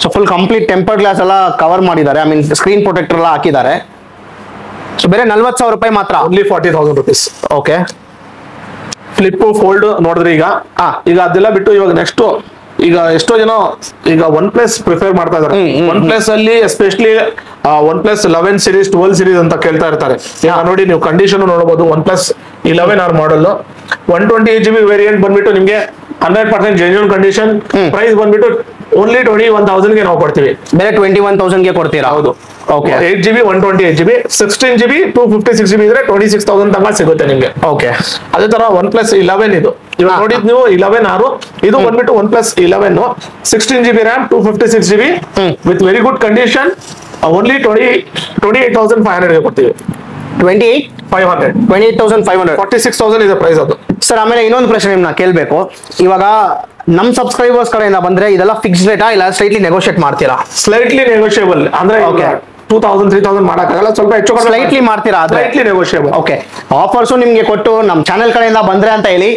so full complete tempered glass ಎಲ್ಲ ಕವರ್ ಮಾಡಿದ್ದಾರೆ. ಐ ಮೀನ್ ಸ್ಕ್ರೀನ್ ಪ್ರೊಟೆಕ್ಟರ್ ಎಲ್ಲ ಹಾಕಿದ್ದಾರೆ. ಸೊ ಬೇರೆ 40,000 ರೂಪಾಯಿ ಮಾತ್ರ. Only 40,000 rupees. Okay, flip fold ನೋಡಿದ್ರಿ ಈಗ ಈಗ ಅದೆಲ್ಲ ಬಿಟ್ಟು ಇವಾಗ ನೆಕ್ಸ್ಟ್ ಈಗ ಎಷ್ಟೋ ಜನ ಈಗ ಒನ್ ಪ್ಲಸ್ ಪ್ರಿಫರ್ ಮಾಡ್ತಾ ಇದಾರೆ. ಒನ್ ಪ್ಲಸ್ ಅಲ್ಲಿ especially one plus 11 series 12 series ಅಂತ ಕೇಳ್ತಾ ಇರ್ತಾರೆ. ಈಗ ನೋಡಿ ನೀವು ಕಂಡೀಷನ್ ನೋಡಬಹುದು. ಒನ್ ಪ್ಲಸ್ 11R ಮಾಡಲ್ 128 GB ವೇರಿಯಂಟ್ ಬಂದ್ಬಿಟ್ಟು ನಿಮ್ಗೆ 100% ಜೆನ್ಯೂನ್ ಕಂಡೀಷನ್. ಪ್ರೈಸ್ ಬಂದ್ಬಿಟ್ಟು ಓನ್ಲಿ 21,000 ಗೆ ನಾವು ಕೊಡ್ತೀವಿ. ಬೇರೆ 21,000 ಗೆ ಕೊಡ್ತೀರಾ? ಹೌದು. Okay. 8GB 128 GB 16 GB 256 GB ಇದ್ರೆ 26,000 ತನಕ ಸಿಗುತ್ತೆ ನಿಮ್ಗೆ. ಓಕೆ. ಅದೇ ತರ ಒನ್ ಪ್ಲಸ್ 11 ಇದು ಇವಾಗ ನೋಡಿದ್ ನೀವು 11R ಇದು ಬಂದ್ಬಿಟ್ಟು one plus 11 16 GB RAM 256 GB with very good condition only 28,500 ಗೆ ಕೊಡ್ತೀವಿ. 28,500 46,000 ಇದೆ ಪ್ರೈಸ್ ಅದು. ಸರ್ ಆಮೇಲೆ ಇನ್ನೊಂದು ಪ್ರಶ್ನೆ ನಿಮ್ನ ಕೇಳಬೇಕು. ಇವಾಗ ನಮ್ ಸಬ್ಸ್ಕ್ರೈಬರ್ಸ್ ಕಡೆಯಿಂದ ಬಂದ್ರೆ ಇದೆಲ್ಲ ಫಿಕ್ಸ್ ರೇಟಾ ಇಲ್ಲ ಸ್ಲೈಟ್ಲಿ ನೆಗೋಷಿಯೇಟ್ ಮಾಡ್ತೀರಾ? ಸ್ಲೈಟ್ಲಿ ನೆಗೋಷಿಯಬಲ್ ಅಂದ್ರೆ 2,000 3,000 ಮಾಡಕ್ಕಾಗಲ್ಲ, ಸ್ವಲ್ಪ ಹೆಚ್ಚು ಸ್ಲೈಟ್ಲಿ ಮಾಡ್ತೀರಾ? Slightly negotiable. ಓಕೆ. ಆಫರ್ಸು ನಿಮ್ಗೆ ಕೊಟ್ಟು ನಮ್ಮ ಚಾನೆಲ್ ಕಡೆಯಿಂದ ಬಂದ್ರೆ ಅಂತ ಹೇಳಿ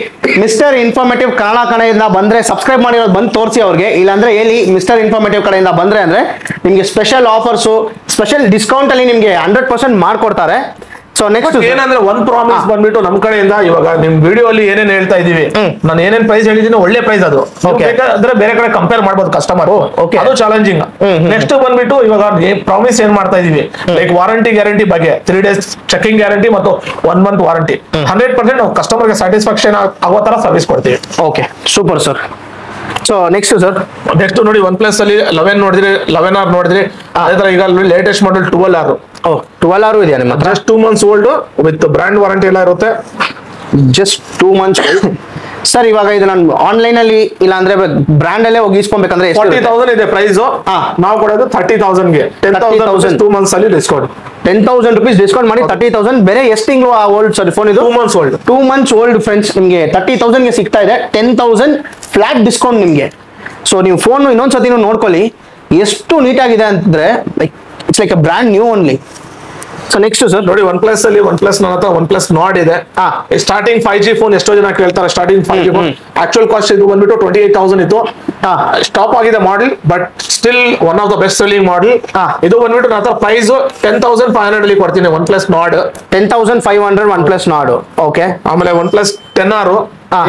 ಮಿಸ್ಟರ್ ಇನ್ಫಾರ್ಮೇಟಿವ್ ಕನ್ನಡ ಕಡೆಯಿಂದ ಬಂದ್ರೆ ಸಬ್ಸ್ಕ್ರೈಬ್ ಮಾಡಿರೋದು ಬಂದು ತೋರಿಸಿ ಅವ್ರಿಗೆ. ಇಲ್ಲಾಂದ್ರೆ ಹೇಳಿ ಮಿಸ್ಟರ್ ಇನ್ಫಾರ್ಮೇಟಿವ್ ಕಡೆಯಿಂದ ಬಂದ್ರೆ ಅಂದ್ರೆ ನಿಮ್ಗೆ ಸ್ಪೆಷಲ್ ಆಫರ್ಸು ಸ್ಪೆಷಲ್ ಡಿಸ್ಕೌಂಟ್ ಅಲ್ಲಿ ನಿಮ್ಗೆ 100% ಮಾಡ್ಕೊಡ್ತಾರೆ. ಸೊ ನೆಕ್ಸ್ಟ್ ಏನಂದ್ರೆ ಒಂದ್ ಪ್ರಾಮಿಸ್ ಬಂದ್ಬಿಟ್ಟು ನಮ್ ಕಡೆಯಿಂದ ಇವಾಗ ನಿಮ್ ವಿಡಿಯೋ ಅಲ್ಲಿ ಏನೇನ್ ಹೇಳ್ತಾ ಇದೀವಿ, ನಾನು ಏನೇನ್ ಪ್ರೈಸ್ ಹೇಳಿದೀನಿ ಒಳ್ಳೆ ಪ್ರೈಸ್ ಅದು. ಅಂದ್ರೆ ಬೇರೆ ಕಡೆ ಕಂಪೇರ್ ಮಾಡ್ಬೋದು ಕಸ್ಟಮರ್, ಅದು ಚಾಲೆಂಜಿಂಗ್. ನೆಕ್ಸ್ಟ್ ಬಂದ್ಬಿಟ್ಟು ಇವಾಗ ಪ್ರಾಮಿಸ್ ಏನ್ ಮಾಡ್ತಾ ಇದೀವಿ ಲೈಕ್ ವಾರಂಟಿ ಗ್ಯಾರಂಟಿ ಬಗ್ಗೆ 3 days ಚೆಕಿಂಗ್ ಗ್ಯಾರಂಟಿ ಮತ್ತು 1 month ವಾರಂಟಿ 100% ನಾವು ಕಸ್ಟಮರ್ ಗೆ ಸ್ಯಾಟಿಸ್ಫ್ಯಾಕ್ಷನ್ ಆಗೋ ತರ ಸರ್ವಿಸ್ ಕೊಡ್ತೀವಿ. Okay, super sir. So next sir, next ನೋಡಿ ಒನ್ ಪ್ಲಸ್ ಅಲ್ಲಿ 11 ನೋಡಿದ್ರಿ, 11R ನೋಡಿದ್ರಿ. ಅದೇ ತರ ಈಗ ಲೇಟೆಸ್ಟ್ ಮಾಡೆಲ್ 12R. 12R ಇದೆಯಾ ನಿಮ್ಮ ಹತ್ರ? Just 2 months old with brand warranty ಎಲ್ಲ ಇರುತ್ತೆ. Just 2 months. ಸರ್ ಇವಾಗ ಇದು ನಾನು ಆನ್ಲೈನ್ ಅಲ್ಲಿ ಇಲ್ಲ ಅಂದ್ರೆ ಬ್ರ್ಯಾಂಡ್ ಅಲ್ಲೇ ಹೋಗಿ ಇಸ್ಕೊಬೇಕಂದ್ರೆ 40,000 ಇದೆ ಪ್ರೈಸ್. ನಾವು ಕೊಡೋದು 30,000 ಗೆ 10,000 2 months ಅಲ್ಲಿ ಡಿಸ್ಕೌಂಟ್. 10,000 rupees ಡಿಸ್ಕೌಂಟ್ ಮಾಡಿ 30,000. ಬೇರೆ ಎಷ್ಟು ತಿಂಗಳು ಓಲ್ಡ್ ಸರ್ ಫೋನ್ ಇದು? 2 months old. 2 months old friends. ನಿಮಗೆ 30,000 ಗೆ ಸಿಗ್ತಾ ಇದೆ. 10,000 ಫ್ಲಾಟ್ ಡಿಸ್ಕೌಂಟ್ ನಿಮಗೆ. ಸೊ ನೀವು ಫೋನ್ ಇನ್ನೊಂದ್ಸತಿ ನೋಡ್ಕೊಳ್ಳಿ ಎಷ್ಟು ನೀಟಾಗಿದೆ ಅಂತಂದ್ರೆ it's like a brand new only. So next sir ನೋಡಿ ಒನ್ ಪ್ಲಸ್ ಅಲ್ಲಿ ಒನ್ ಪ್ಲಸ್ ನನ್ನ ಹತ್ರ ಒನ್ ಪ್ಲಸ್ ನಾಡ್ ಇದೆ. ಸ್ಟಾರ್ಟಿಂಗ್ 5G ಫೋನ್ ಎಷ್ಟೋ ಜನ ಕೇಳ್ತಾರೆ. Starting 5G phone actual cost ಇದು ಬಂದ್ಬಿಟ್ಟು 28,000 ಇತ್ತು. ಸ್ಟಾಪ್ ಆಗಿದೆ model, but still one of the best selling model. ಇದು ಬಂದ್ಬಿಟ್ಟು ನನ್ನ ಹತ್ರ ಪ್ರೈಸ್ 10,500 ಅಲ್ಲಿ ಕೊಡ್ತೀನಿ. ಒನ್ ಪ್ಲಸ್ ನಾಡ್ 10,500 ಒನ್ ಪ್ಲಸ್ ನಾಡ್. ಓಕೆ. ಆಮೇಲೆ ಒನ್ ಪ್ಲಸ್ 10R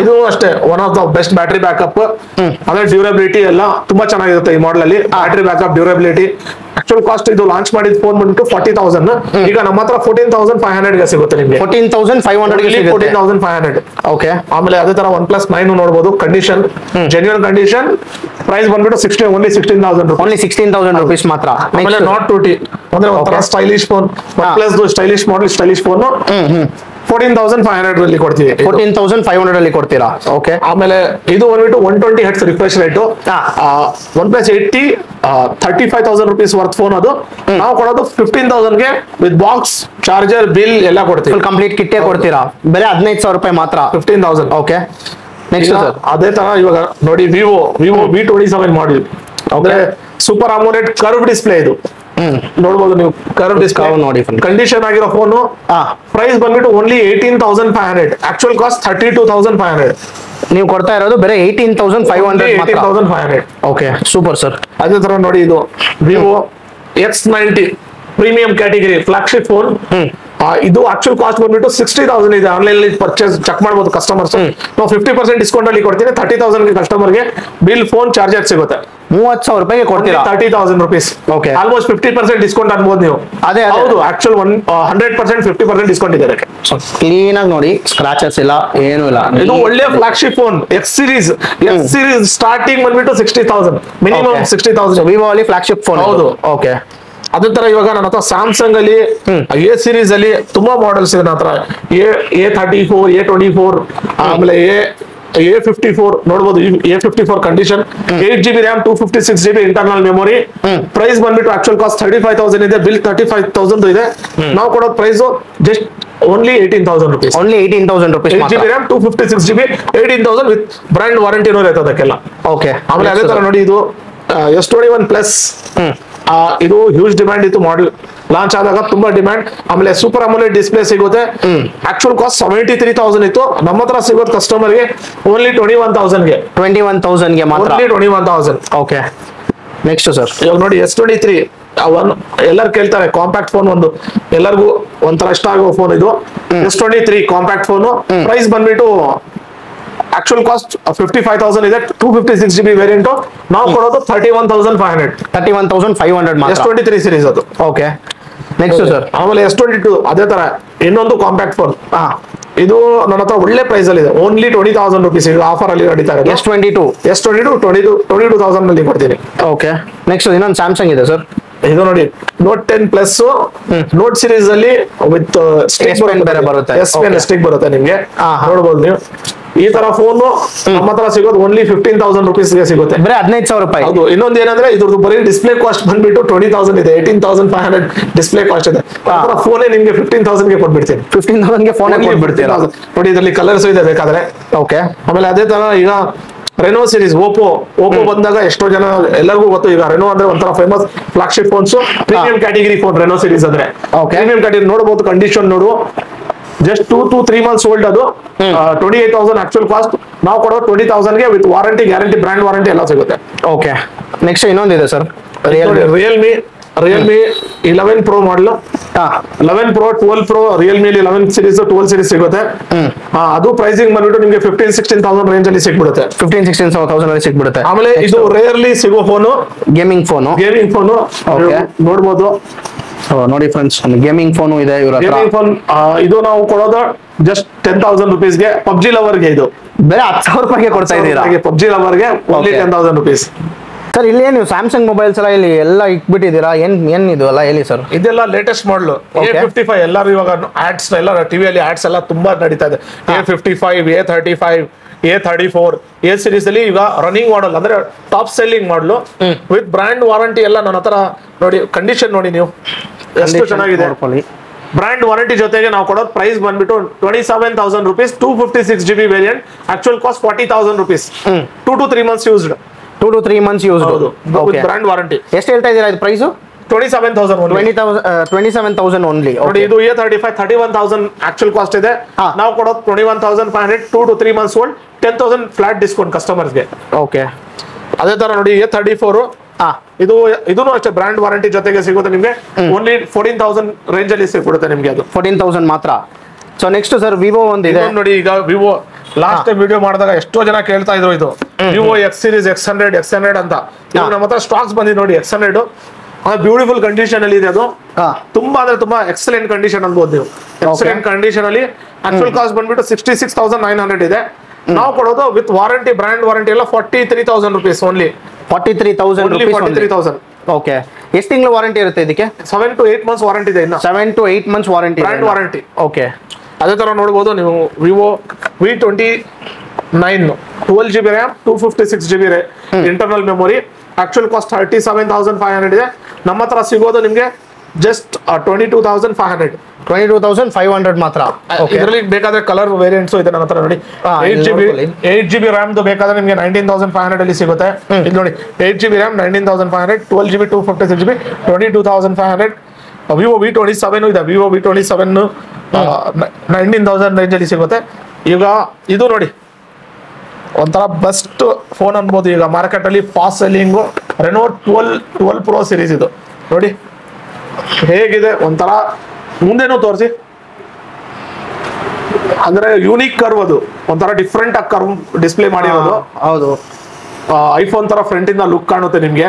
ಇದು ಅಷ್ಟೇ one of the best battery backup. ಆಮೇಲೆ ಡ್ಯೂರಬಿಲಿಟಿ ಎಲ್ಲ ತುಂಬಾ ಚೆನ್ನಾಗಿರುತ್ತೆ ಈ ಮಾಡೆಲ್ ಅಲ್ಲಿ. Battery backup, durability. Actual cost ಇದು ಲಾಂಚ್ ಮಾಡಿದ ಫೋನ್ ಬಂದ್ಬಿಟ್ಟು 40,000. ಈಗ ನಮ್ಮ ಹತ್ರ 14,500 ಗೆ ಸಿಗುತ್ತೆ ನಿಮಗೆ. 14,500 ಗೆ ಸಿಗುತ್ತೆ. 14,500. ಓಕೆ. ಆಮೇಲೆ ಅದೇ ತರ ಒನ್ ಪ್ಲಸ್ 9 ನೋಡಬಹುದು. Condition genuine condition. ಪ್ರೈಸ್ ಬಂದ್ಬಿಟ್ಟು ಓನ್ಲಿ 16,000 ಓನ್ಲಿ 16,000 rupees ಮಾತ್ರ. ಆಮೇಲೆ ನಾಟ್ 2T ಅಂದ್ರೆ ಒಂಥರ stylish phone. One plus stylish model, stylish phone 14,500 ಅಲ್ಲಿ ಕೊಡ್ತೀವಿ. 14,500 ಅಲ್ಲಿ ಕೊಡ್ತೀರಾ? ಓಕೆ. ಆಮೇಲೆ ಇದು ಬಂದ್ಬಿಟ್ಟು 120 Hz refresh rate. One plus 80 35,000 rupees worth phone ಅದು. ನಾವು ಕೊಡೋದು 15,000 ಗೆ ವಿತ್ ಬಾಕ್ಸ್, ಚಾರ್ಜರ್, ಬಿಲ್ ಎಲ್ಲ ಕೊಡ್ತೀವಿ. ಫುಲ್ ಕಂಪ್ಲೀಟ್ ಕಿಟ್ಟೇ ಕೊಡ್ತೀರಾ? ಬೇರೆ 15,000 ರೂಪಾಯಿ ಮಾತ್ರ. 15,000. ಓಕೆ. ನೆಕ್ಸ್ಟ್ ಅದೇ ತರ ಇವಾಗ ನೋಡಿ ವಿವೋ V27 ಮಾಡೆಲ್. ಅಂದ್ರೆ ಸೂಪರ್ ಅಮೋಲೆಡ್ ಕರ್ವ್ ಡಿಸ್ಪ್ಲೇ ಇದು ನೋಡಬಹುದು ನೀವು. ಕರ್ವ್ ಡಿಸ್ಪ್ಲೇ ನೋಡಿ, ಕಂಡೀಷನ್ ಆಗಿರೋ ಫೋನು. ಪ್ರೈಸ್ ಬಂದ್ಬಿಟ್ಟು ಓನ್ಲಿ 18,500. Actual cost 32,500. ನೀವು ಕೊಡ್ತಾ ಇರೋದು ಬೇರೆ 18,500 ಮಾತ್ರ. 18,500. Okay, super sir. ಅದೇ ತರ ನೋಡಿ ಇದು Vivo X90 premium category flagship phone. ಇದು ಆಕ್ಚುಲ್ ಕಾಸ್ಟ್ ಬಂದ್ಬಿಟ್ಟು 60,000 ಇದೆ. ಆನ್ಲೈನ್ ಅಲ್ಲಿ ಪರ್ಚೇಸ್ ಚೆಕ್ ಮಾಡಬಹುದು ಕಸ್ಟಮರ್ಸ್. ನಾವು 50% ಡಿಸ್ಕೌಂಟ್ ಅಲ್ಲಿ ಕೊಡ್ತೀನಿ. 30,000 ಗೆ ಕಸ್ಟಮರ್ ಗೆ ಬಿಲ್, ಫೋನ್, ಚಾರ್ಜರ್ ಸಿಗುತ್ತೆ. 30,000 ರೂಪಾಯಿಗೆ ಕೊಡ್ತೀರಾ? 30,000 rupees. ಓಕೆ. ಆಲ್ಮೋಸ್ಟ್ 50% ಡಿಸ್ಕೌಂಟ್ ಅನ್ಬೋದು ನೀವು. ಅದೇ ಹೌದು, ಆಕ್ಚುಲ್ 100% 50% ಡಿಸ್ಕೌಂಟ್ ಇದೆ. ಕ್ಲೀನ್ ಆಗಿ ನೋಡಿ, ಸ್ಕ್ರಾಚಸ್ ಇಲ್ಲ, ಏನು ಇಲ್ಲ. ಇದು ಒಳ್ಳೆ flagship phone. X series starting ಬಂದ್ಬಿಟ್ಟು 60,000 ಮಿನಿಮಮ್. 60,000 ವಿವೋ ಅಲ್ಲಿ ಫ್ಲಾಗ್ಶಿಪ್ ಫೋನ್. ಹೌದು. ಓಕೆ. ಅದೇ ತರ ಇವಾಗ ನನ್ನ ಹತ್ರ ಸ್ಯಾಮ್ಸಂಗ್ ಅಲ್ಲಿ ಎ ಸೀರೀಸ್ ಅಲ್ಲಿ ತುಂಬಾ ಮಾಡೆಲ್ಸ್ ಇದೆ ನನ್ನ ಹತ್ರ. A34, A24, ಆಮೇಲೆ A54 ನೋಡಬಹುದು. A54 condition, 8GB RAM 256GB internal memory. Price ಬಂದ್ಬಿಟ್ಟು ಆಕ್ಚುಲ್ ಕಾಸ್ಟ್ 35,000 ಇದೆ. ಬಿಲ್ 35,000 ಇದೆ. ನಾವು ಕೊಡೋದು price just only 18,000 rupees. Only 18,000 rupees. 8GB RAM 256GB 18,000 with brand warranty ಇರುತ್ತೆ ಅದಕ್ಕೆಲ್ಲ. ಓಕೆ. ಆಮೇಲೆ ಅದೇ ತರ ನೋಡಿ ಇದು S21 ಪ್ಲಸ್. ಇದು ಹ್ಯೂಜ್ ಡಿಮ್ಯಾಂಡ್ ಇತ್ತು. ಮಾಡೆಲ್ ಲಾಂಚ್ ಆದಾಗ ತುಂಬಾ ಡಿಮ್ಯಾಂಡ್. ಆಮೇಲೆ ಸೂಪರ್ ಅಮೋಲೆಡ್ ಡಿಸ್ಪ್ಲೇ ಸಿಗುತ್ತೆ. ಆಕ್ಚುಲ್ ಕಾಸ್ಟ್ 73,000 ಇತ್ತು. ನಮ್ಮ ಹತ್ರ ಸಿಗೋದು ಕಸ್ಟಮರ್ ಗೆ ಓನ್ಲಿ 21,000 ಗೆ. 21,000 ಗೆ ಮಾತ್ರ. ಓನ್ಲಿ 21,000. ಓಕೆ. ನೆಕ್ಸ್ಟ್ ಸರ್, ಇವಾಗ ನೋಡಿ S23 ಎಲ್ಲರೂ ಕೇಳ್ತಾರೆ. ಕಾಂಪ್ಯಾಕ್ಟ್ ಫೋನ್ ಒಂದು ಎಲ್ಲರಿಗೂ ಒಂಥರ ಇಷ್ಟ ಆಗೋ ಫೋನ್ ಇದು. S23 compact phone. ಪ್ರೈಸ್ ಬಂದ್ಬಿಟ್ಟು ಆಕ್ಚುಯಲ್ ಕಾಸ್ಟ್ 55,000 ಇದೆ, 256 GB ವೇರಿಯಂಟ್. ನಾವು ಕೊಡೋದು 31,500. 31,500 ಮಾತ್ರ. S23 ಸೀರೀಸ್ ಅದು. Okay, next sir. ಆಮೇಲೆ S22 ಅದೇ ತರ ಇನ್ನೊಂದು ಕಾಂಪ್ಯಾಕ್ಟ್ ಫೋನ್. ಇದು ನನ್ನ ಹತ್ರ ಒಳ್ಳೆ ಪ್ರೈಸ್ ಅಲ್ಲಿ ಇದೆ, ಓನ್ಲಿ 20,000 rupees ಈಗ ಆಫರ್ ಅಲ್ಲಿ ನಡೀತಾ ಇದೆ. S22 ನಲ್ಲಿ ಕೊಡ್ತೀನಿ. ಓಕೆ, ನೆಕ್ಸ್ಟ್ ಇನ್ನೊಂದು ಸ್ಯಾಮ್ಸಂಗ್ ಇದೆ ಸರ್. ಇದು ನೋಡಿ Note 10 Plus ನೋಟ್ ಸೀರೀಸ್ ಅಲ್ಲಿ ವಿತ್ ಸ್ಟಿಕ್ ಬರುತ್ತೆ. ಎಸ್ ಪೆನ್ ಸ್ಟಿಕ್ ಬರುತ್ತೆ ನಿಮ್ಗೆ, ನೋಡಬಹುದು ನೀವು. ಈ ತರ ಫೋನ್ ನಮ್ಮ ಹತ್ರ ಸಿಗೋದು ಓನ್ಲಿ 15,000 rupees ಗೆ ಸಿಗುತ್ತೆ, ಬರೀ 15,000 ರೂಪಾಯಿ. ಹೌದು. ಇನ್ನೊಂದು ಏನಂದ್ರೆ ಇದ್ರದ್ದು ಬರೀ ಡಿಸ್ಪ್ಲೇ ಕಾಸ್ಟ್ ಬಂದ್ಬಿಟ್ಟು 20,000 ಇದೆ, 18,500 ಡಿಸ್ಪ್ಲೇ ಕಾಸ್ಟ್ ಇದೆ. ಫೋನೇ ನಿಮ್ಗೆ 15,000 ಗೆ ಕೊಟ್ಬಿಡ್ತೀನಿ. 15,000 ಗೆ ಫೋನ್ ಕೊಟ್ಬಿಡ್ತೀರಾ? ನೋಡಿ ಇದರಲ್ಲಿ ಕಲರ್ಸ್ ಇದೆ ಬೇಕಾದ್ರೆ. ಓಕೆ, ಆಮೇಲೆ ಅದೇ ತರ ಈಗ ರೆನೋ ಸೀರೀಸ್, ಓಪೋ ಬಂದಾಗ ಎಷ್ಟೋ ಜನ ಎಲ್ಲರಿಗೂ ಗೊತ್ತು. ಈಗ ರೆನೋ ಅಂದ್ರೆ ಒಂಥರ famous flagship phones, premium category phone Reno series ಅಂದ್ರೆ. ಪ್ರೀಮಿಯಂ ಕ್ಯಾಟಗರಿ ನೋಡಬಹುದು, ಕಂಡೀಷನ್ ನೋಡು, ಜಸ್ಟ್ 2 to 3 months ಓಲ್ಡ್ ಅದು. 28,000 ಆಕ್ಚುಯಲ್ ಕಾಸ್ಟ್. ನಾವು ಕೊಡೋ 20,000 ಗೆ with warranty, guarantee, brand warranty ಎಲ್ಲ ಸಿಗುತ್ತೆ. ಓಕೆ, ನೆಕ್ಸ್ಟ್ ಇನ್ನೊಂದಿದೆ sir, Realme 11 Pro model. 11 Pro, 12 Pro, Realme 11 series, 12 series ಸಿಗುತ್ತೆ. ಅದು ಪ್ರೈಸಿಂಗ್ ಬಂದ್ಬಿಟ್ಟು ನಿಮಗೆ 15,000-16,000 ರೇಂಜ್ ಅಲ್ಲಿ ಸಿಕ್ಬಿಡುತ್ತೆ. 15,000-16,000 ಅಲ್ಲಿ ಸಿಕ್ಬಿಡುತ್ತೆ. ಆಮೇಲೆ ಇದು ರೇರ್ಲಿ ಸಿಗೋ ಫೋನು, ಗೇಮಿಂಗ್ ಫೋನು. ನೋಡ್ಬೋದು. ನೋಡಿ ಫ್ರೆಂಡ್ಸ್, ಗೇಮಿಂಗ್ ಫೋನು ಇದೆ ಇವ್ರ ಹತ್ರ. ಗೇಮಿಂಗ್ ಫೋನ್ ಇದು ನಾವು ಕೊಡೋದು ಜಸ್ಟ್ 10,000 rupees ಗೆ. ಪಬ್ಜಿ ಲವರ್ ಗೆ ಇದು ಬೇರೆ 10,000 ರೂಪಾಯಿಗೆ ಕೊಡ್ತಾ ಇದ್ದೀರಾ? ಪಬ್ಜಿ ಲವರ್ ಗೆ ಓನ್ಲಿ 10,000 rupees. ಸರ್, ಇಲ್ಲಿ ನೀವು ಸ್ಯಾಮ್ಸಂಗ್ ಮೊಬೈಲ್ಸ್ ಎಲ್ಲ ಇಲ್ಲಿ ಎಲ್ಲ ಇಟ್ಬಿಟ್ಟಿದ್ದೀರಾ, ಏನ್ ಇದು ಎಲ್ಲ ಹೇಳಿ ಸರ್. ಇದೆಲ್ಲ ಲೇಟೆಸ್ಟ್ ಮಾಡಲು A55. ಎಲ್ಲರೂ ಇವಾಗ ಆಡ್ಸ್ ಎಲ್ಲ ಟಿವಿಯಲ್ಲಿ ಆಡ್ಸ್ ಎಲ್ಲ ತುಂಬಾ ನಡೀತಾ ಇದೆ. A55, A35, A34 A series ಅಲ್ಲಿ ಈಗ ರನ್ನಿಂಗ್ ಮಾಡಲ್ ಅಂದ್ರೆ ಟಾಪ್ ಸೆಲ್ಲಿಂಗ್ ಮಾಡಲು ವಿತ್ ಬ್ರಾಂಡ್ ವಾರಂಟಿ ಎಲ್ಲ ನನ್ನ ಹತ್ರ. ನೋಡಿ ಕಂಡೀಷನ್ ನೋಡಿ ನೀವು ಎಷ್ಟು ಚೆನ್ನಾಗಿದೆ. ಬ್ರಾಂಡ್ ವಾರಂಟಿ ಜೊತೆಗೆ ನಾವು ಕೊಡೋದು ಪ್ರೈಸ್ ಬಂದ್ಬಿಟ್ಟು 27,000 rupees, 256 GB variant. Actual cost 40,000 rupees. 2 to 3 months used. 2 to 3 months used with brand warranty. ಎಷ್ಟು ಹೇಳ್ತಾ ಇದ್ದೀರಾ ಇದು ಪ್ರೈಸ್? 27,000 ಓನ್ಲಿ. ನೋಡಿ ಇದು A35 31,000 ಆಕ್ಚುಯಲ್ ಕಾಸ್ಟ್ ಇದೆ. ನಾವು ಕೊಡೋದು 21,500, 2 to 3 months old, 10,000 flat discount customers ಗೆ. ಓಕೆ, ಅದೇ ತರ ನೋಡಿ A34 ಇದೂ ಅಷ್ಟೇ ಬ್ರಾಂಡ್ ವಾರಂಟಿ ಜೊತೆಗೆ ಸಿಗುತ್ತೆ ನಿಮ್ಗೆ. ಓನ್ಲಿ 14,000 ರೇಂಜ್ ಅಲ್ಲಿ ಸಿಗ್ಬಿಡುತ್ತೆ ನಿಮ್ಗೆ, ಅದು 14,000 ಮಾತ್ರ. ಸೊ ನೆಕ್ಸ್ಟ್ ಸರ್, ವಿವೋ ಒಂದಿದೆ ನೋಡಿ. ಈಗ ವಿವೋ ಲಾಸ್ಟ್ ಟೈಮ್ ವಿಡಿಯೋ ಮಾಡಿದಾಗ ಎಷ್ಟೋ ಜನ ಕೇಳ್ತಾ ಇದ್ರು, ಇದು ವಿವೋ X series, X100 ಅಂತ. ನಮ್ಮ ಹತ್ರ ಸ್ಟಾಕ್ಸ್ ಬಂದಿದೆ ನೋಡಿ. X100 ಬ್ಯೂಟಿಫುಲ್ ಕಂಡೀಷನ್ ಅಲ್ಲಿ ಇದೆ. ಅದು ತುಂಬಾ ಅಂದ್ರೆ ತುಂಬಾ ಎಕ್ಸಲೆಂಟ್ ಕಂಡೀಷನ್ ಅನ್ಬೋದು ನೀವು. ಎಕ್ಸಲೆಂಟ್ ಕಂಡೀಷನ್ ಅಲ್ಲಿ ಆಕ್ಚುಯಲ್ ಕಾಸ್ಟ್ ಬಂದ್ಬಿಟ್ಟು 66,900 ಇದೆ. ನಾವು ಕೊಡೋದು ವಿತ್ ವಾರಂಟಿ, ಬ್ರಾಂಡ್ ವಾರಂಟಿ ಎಲ್ಲ 43,000 rupees ಓನ್ಲಿ. 43,000. ಓಕೆ, ಎಷ್ಟು ತಿಂಗಳು ವಾರಂಟಿ ಇರುತ್ತೆ ಇದಕ್ಕೆ? 7 to 8 months ವಾರಂಟಿ ಇದೆ. ಇನ್ನು 7 to 8 months warranty, brand warranty. Okay, ಅದೇ ತರ ನೋಡಬಹುದು ನೀವು. Vivo V29 12 GB RAM, 256 GB internal memory. Actual cost 37,500 ಇದೆ. ನಮ್ಮ ಹತ್ರ ಸಿಗೋದು ನಿಮ್ಗೆ ಜಸ್ಟ್ 22,500 ಮಾತ್ರ. ಇದರಲ್ಲಿ ಬೇಕಾದ್ರೆ ಕಲರ್ ವೇರಿಯಂಟ್ಸ್ ಇದೆ ನನ್ನ ಹತ್ರ ನೋಡಿ. 8 GB RAM ಬೇಕಾದ್ರೆ ನಿಮ್ಗೆ 19,500 ಅಲ್ಲಿ ಸಿಗುತ್ತೆ. ಇಲ್ಲಿ ನೋಡಿ 8 GB RAM 19,500, 12 GB 256 GB 22,500. Vivo V27 ಇದೆ. ವಿವೋ V27 19,000 ರೇಂಜ್ ಅಲ್ಲಿ ಸಿಗುತ್ತೆ. ಈಗ ಇದು ನೋಡಿ ಒಂಥರ ಬೆಸ್ಟ್ ಫೋನ್ ಅನ್ಬೋದು ಈಗ ಮಾರ್ಕೆಟ್ ಅಲ್ಲಿ. Fast selling Reno 12 Pro series ಇದು ನೋಡಿ ಹೇಗಿದೆ. ಒಂಥರ ಮುಂದೆನೂ ತೋರಿಸಿ, ಅಂದ್ರೆ ಯೂನಿಕ್ ಕರ್ವ್, ಅದು ಒಂಥರ ಡಿಫ್ರೆಂಟ್ ಆಗಿ ಕರ್ವ್ ಡಿಸ್ಪ್ಲೇ ಮಾಡಿರೋದು. ಹೌದು, ಐಫೋನ್ ತರ ಫ್ರಂಟ್ ಇಂದ ಲುಕ್ ಕಾಣುತ್ತೆ ನಿಮ್ಗೆ.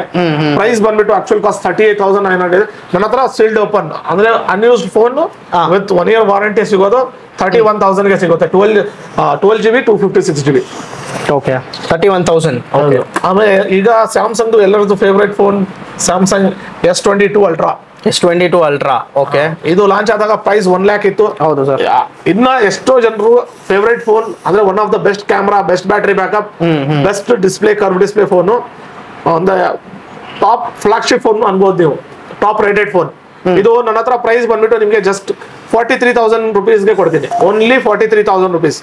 ಪ್ರೈಸ್ ಬಂದ್ಬಿಟ್ಟು ಆಕ್ಚುಯಲ್ ಕಾಸ್ಟ್ 38,900 ಇದೆ. ನನ್ನ ಹತ್ರ ಸೀಲ್ಡ್ ಓಪನ್ ಅಂದ್ರೆ unused phone with 1 year warranty ಸಿಗೋದು 31,000 ಗೆ ಸಿಗುತ್ತೆ. 12 GB 256 GB. ಓಕೆ, 31,000. ಆಮೇಲೆ ಈಗ ಸ್ಯಾಮ್ಸಂಗ್ ಎಲ್ಲರದ್ದು favourite phone Samsung S22 Ultra. S22 Ultra. Okay, ಇದು ಲಾಂಚ್ ಆದಾಗ ಪ್ರೈಸ್ 1 lakh ಇತ್ತು. ಹೌದು ಸರ್. ಇನ್ನ ಎಷ್ಟೋ ಜನರು ಫೇವ್ರೇಟ್ ಫೋನ್ ಅಂದ್ರೆ one of the best camera, best battery backup, best display, curve display phone, ಒಂದು ಟಾಪ್ ಫ್ಲಾಗ್ಶಿಪ್ ಫೋನ್ ಅನ್ಬೋದು ನೀವು, ಟಾಪ್ ರೇಟೆಡ್ ಫೋನ್. ಇದು ನನ್ನ ಹತ್ರ ಪ್ರೈಸ್ ಬಂದ್ಬಿಟ್ಟು ನಿಮ್ಗೆ ಜಸ್ಟ್ 43,000 rupees ಗೆ ಕೊಡ್ತೀನಿ. Only 43,000 rupees.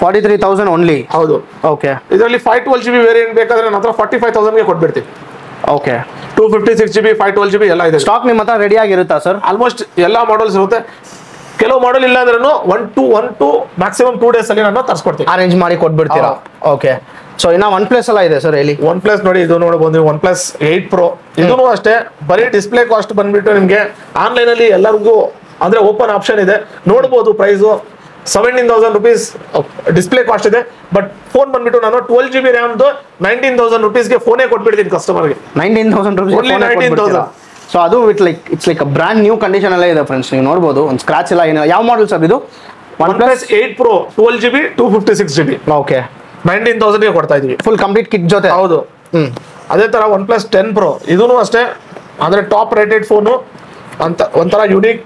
43,000 ಓನ್ಲಿ. ಹೌದು. ಓಕೆ, ಇದರಲ್ಲಿ 512 GB ವೇರಿಯಂಟ್ ಬೇಕಾದ್ರೆ ನನ್ನ ಹತ್ರ 45,000 ಗೆ ಕೊಟ್ಬಿಡ್ತೀನಿ. ಓಕೆ, 256 GB 512 GB ಎಲ್ಲ ಇದೆ. ಸ್ಟಾಕ್ ನಿಮ್ಮ ಹತ್ರ ರೆಡಿ ಆಗಿರುತ್ತಾ ಸರ್? ಆಲ್ಮೋಸ್ಟ್ ಎಲ್ಲಾ ಮಾಡಲ್ಸ್ ಇರುತ್ತೆ. ಕೆಲವು ಮಾಡಲ್ ಇಲ್ಲ ಅಂದ್ರೂ 1 to ಮ್ಯಾಕ್ಸಿಮಮ್ 2 days ಅಲ್ಲಿ ನಾನು ತರಿಸ್ಕೊಡ್ತೀನಿ, ಅರೇಂಜ್ ಮಾಡಿ ಕೊಟ್ಬಿಡ್ತೀರಾ. ಓಕೆ, ಸೊ ಇನ್ನ OnePlus ಎಲ್ಲ ಇದೆ ಸರ್ ಹೇಳಿ. OnePlus ನೋಡಿ, ಇದು ನೋಡಬಹುದು OnePlus 8 Pro. ಇದೂ ಅಷ್ಟೇ ಬರೀ ಡಿಸ್ಪ್ಲೇ ಕಾಸ್ಟ್ ಬಂದ್ಬಿಟ್ಟು ನಿಮ್ಗೆ ಆನ್ಲೈನ್ ಅಲ್ಲಿ ಎಲ್ಲರಿಗೂ ಅಂದ್ರೆ ಓಪನ್ ಆಪ್ಷನ್ ಇದೆ, ನೋಡಬಹುದು ಪ್ರೈಸು. 17,000 rupees ಡಿಸ್ಪ್ಲೇ ಕಾಸ್ಟ್ ಇದೆ. ಬಟ್ ಫೋನ್ ಬಂದ್ಬಿಟ್ಟು ನಾನು 12 GB ರ್ಯಾಮ್ದು 19,000 rupeesಗೆ ಫೋನೇ ಕೊಟ್ಬಿಡ್ತೀನಿ ಕಸ್ಟಮರ್ಗೆ. 19,000 Only 19,000. ಸೊ ಅದು it's like brand new condition ಅಲ್ಲೇ ಇದೆ ಫ್ರೆಂಡ್ಸ್, ನೀವು ನೋಡ್ಬೋದು. ಒಂದು ಸ್ಕ್ರಾಚ್ ಇಲ್ಲ ಏನು. ಯಾವ ಮಾಡಲ್ ಸರ್ ಇದು? OnePlus 8 Pro 12 GB 256 GB. Okay, 19,000ಗೆ ಕೊಡ್ತಾ ಇದೀವಿ ಫುಲ್ ಕಂಪ್ಲೀಟ್ ಕಿಟ್ ಜೊತೆ. ಹೌದು. ಅದೇ ತರ OnePlus 10 Pro ಇದೂ ಅಷ್ಟೇ, ಅಂದ್ರೆ ಟಾಪ್ ರೇಟೆಡ್ ಫೋನು ಅಂತ, ಒಂಥರ ಯುನೀಕ್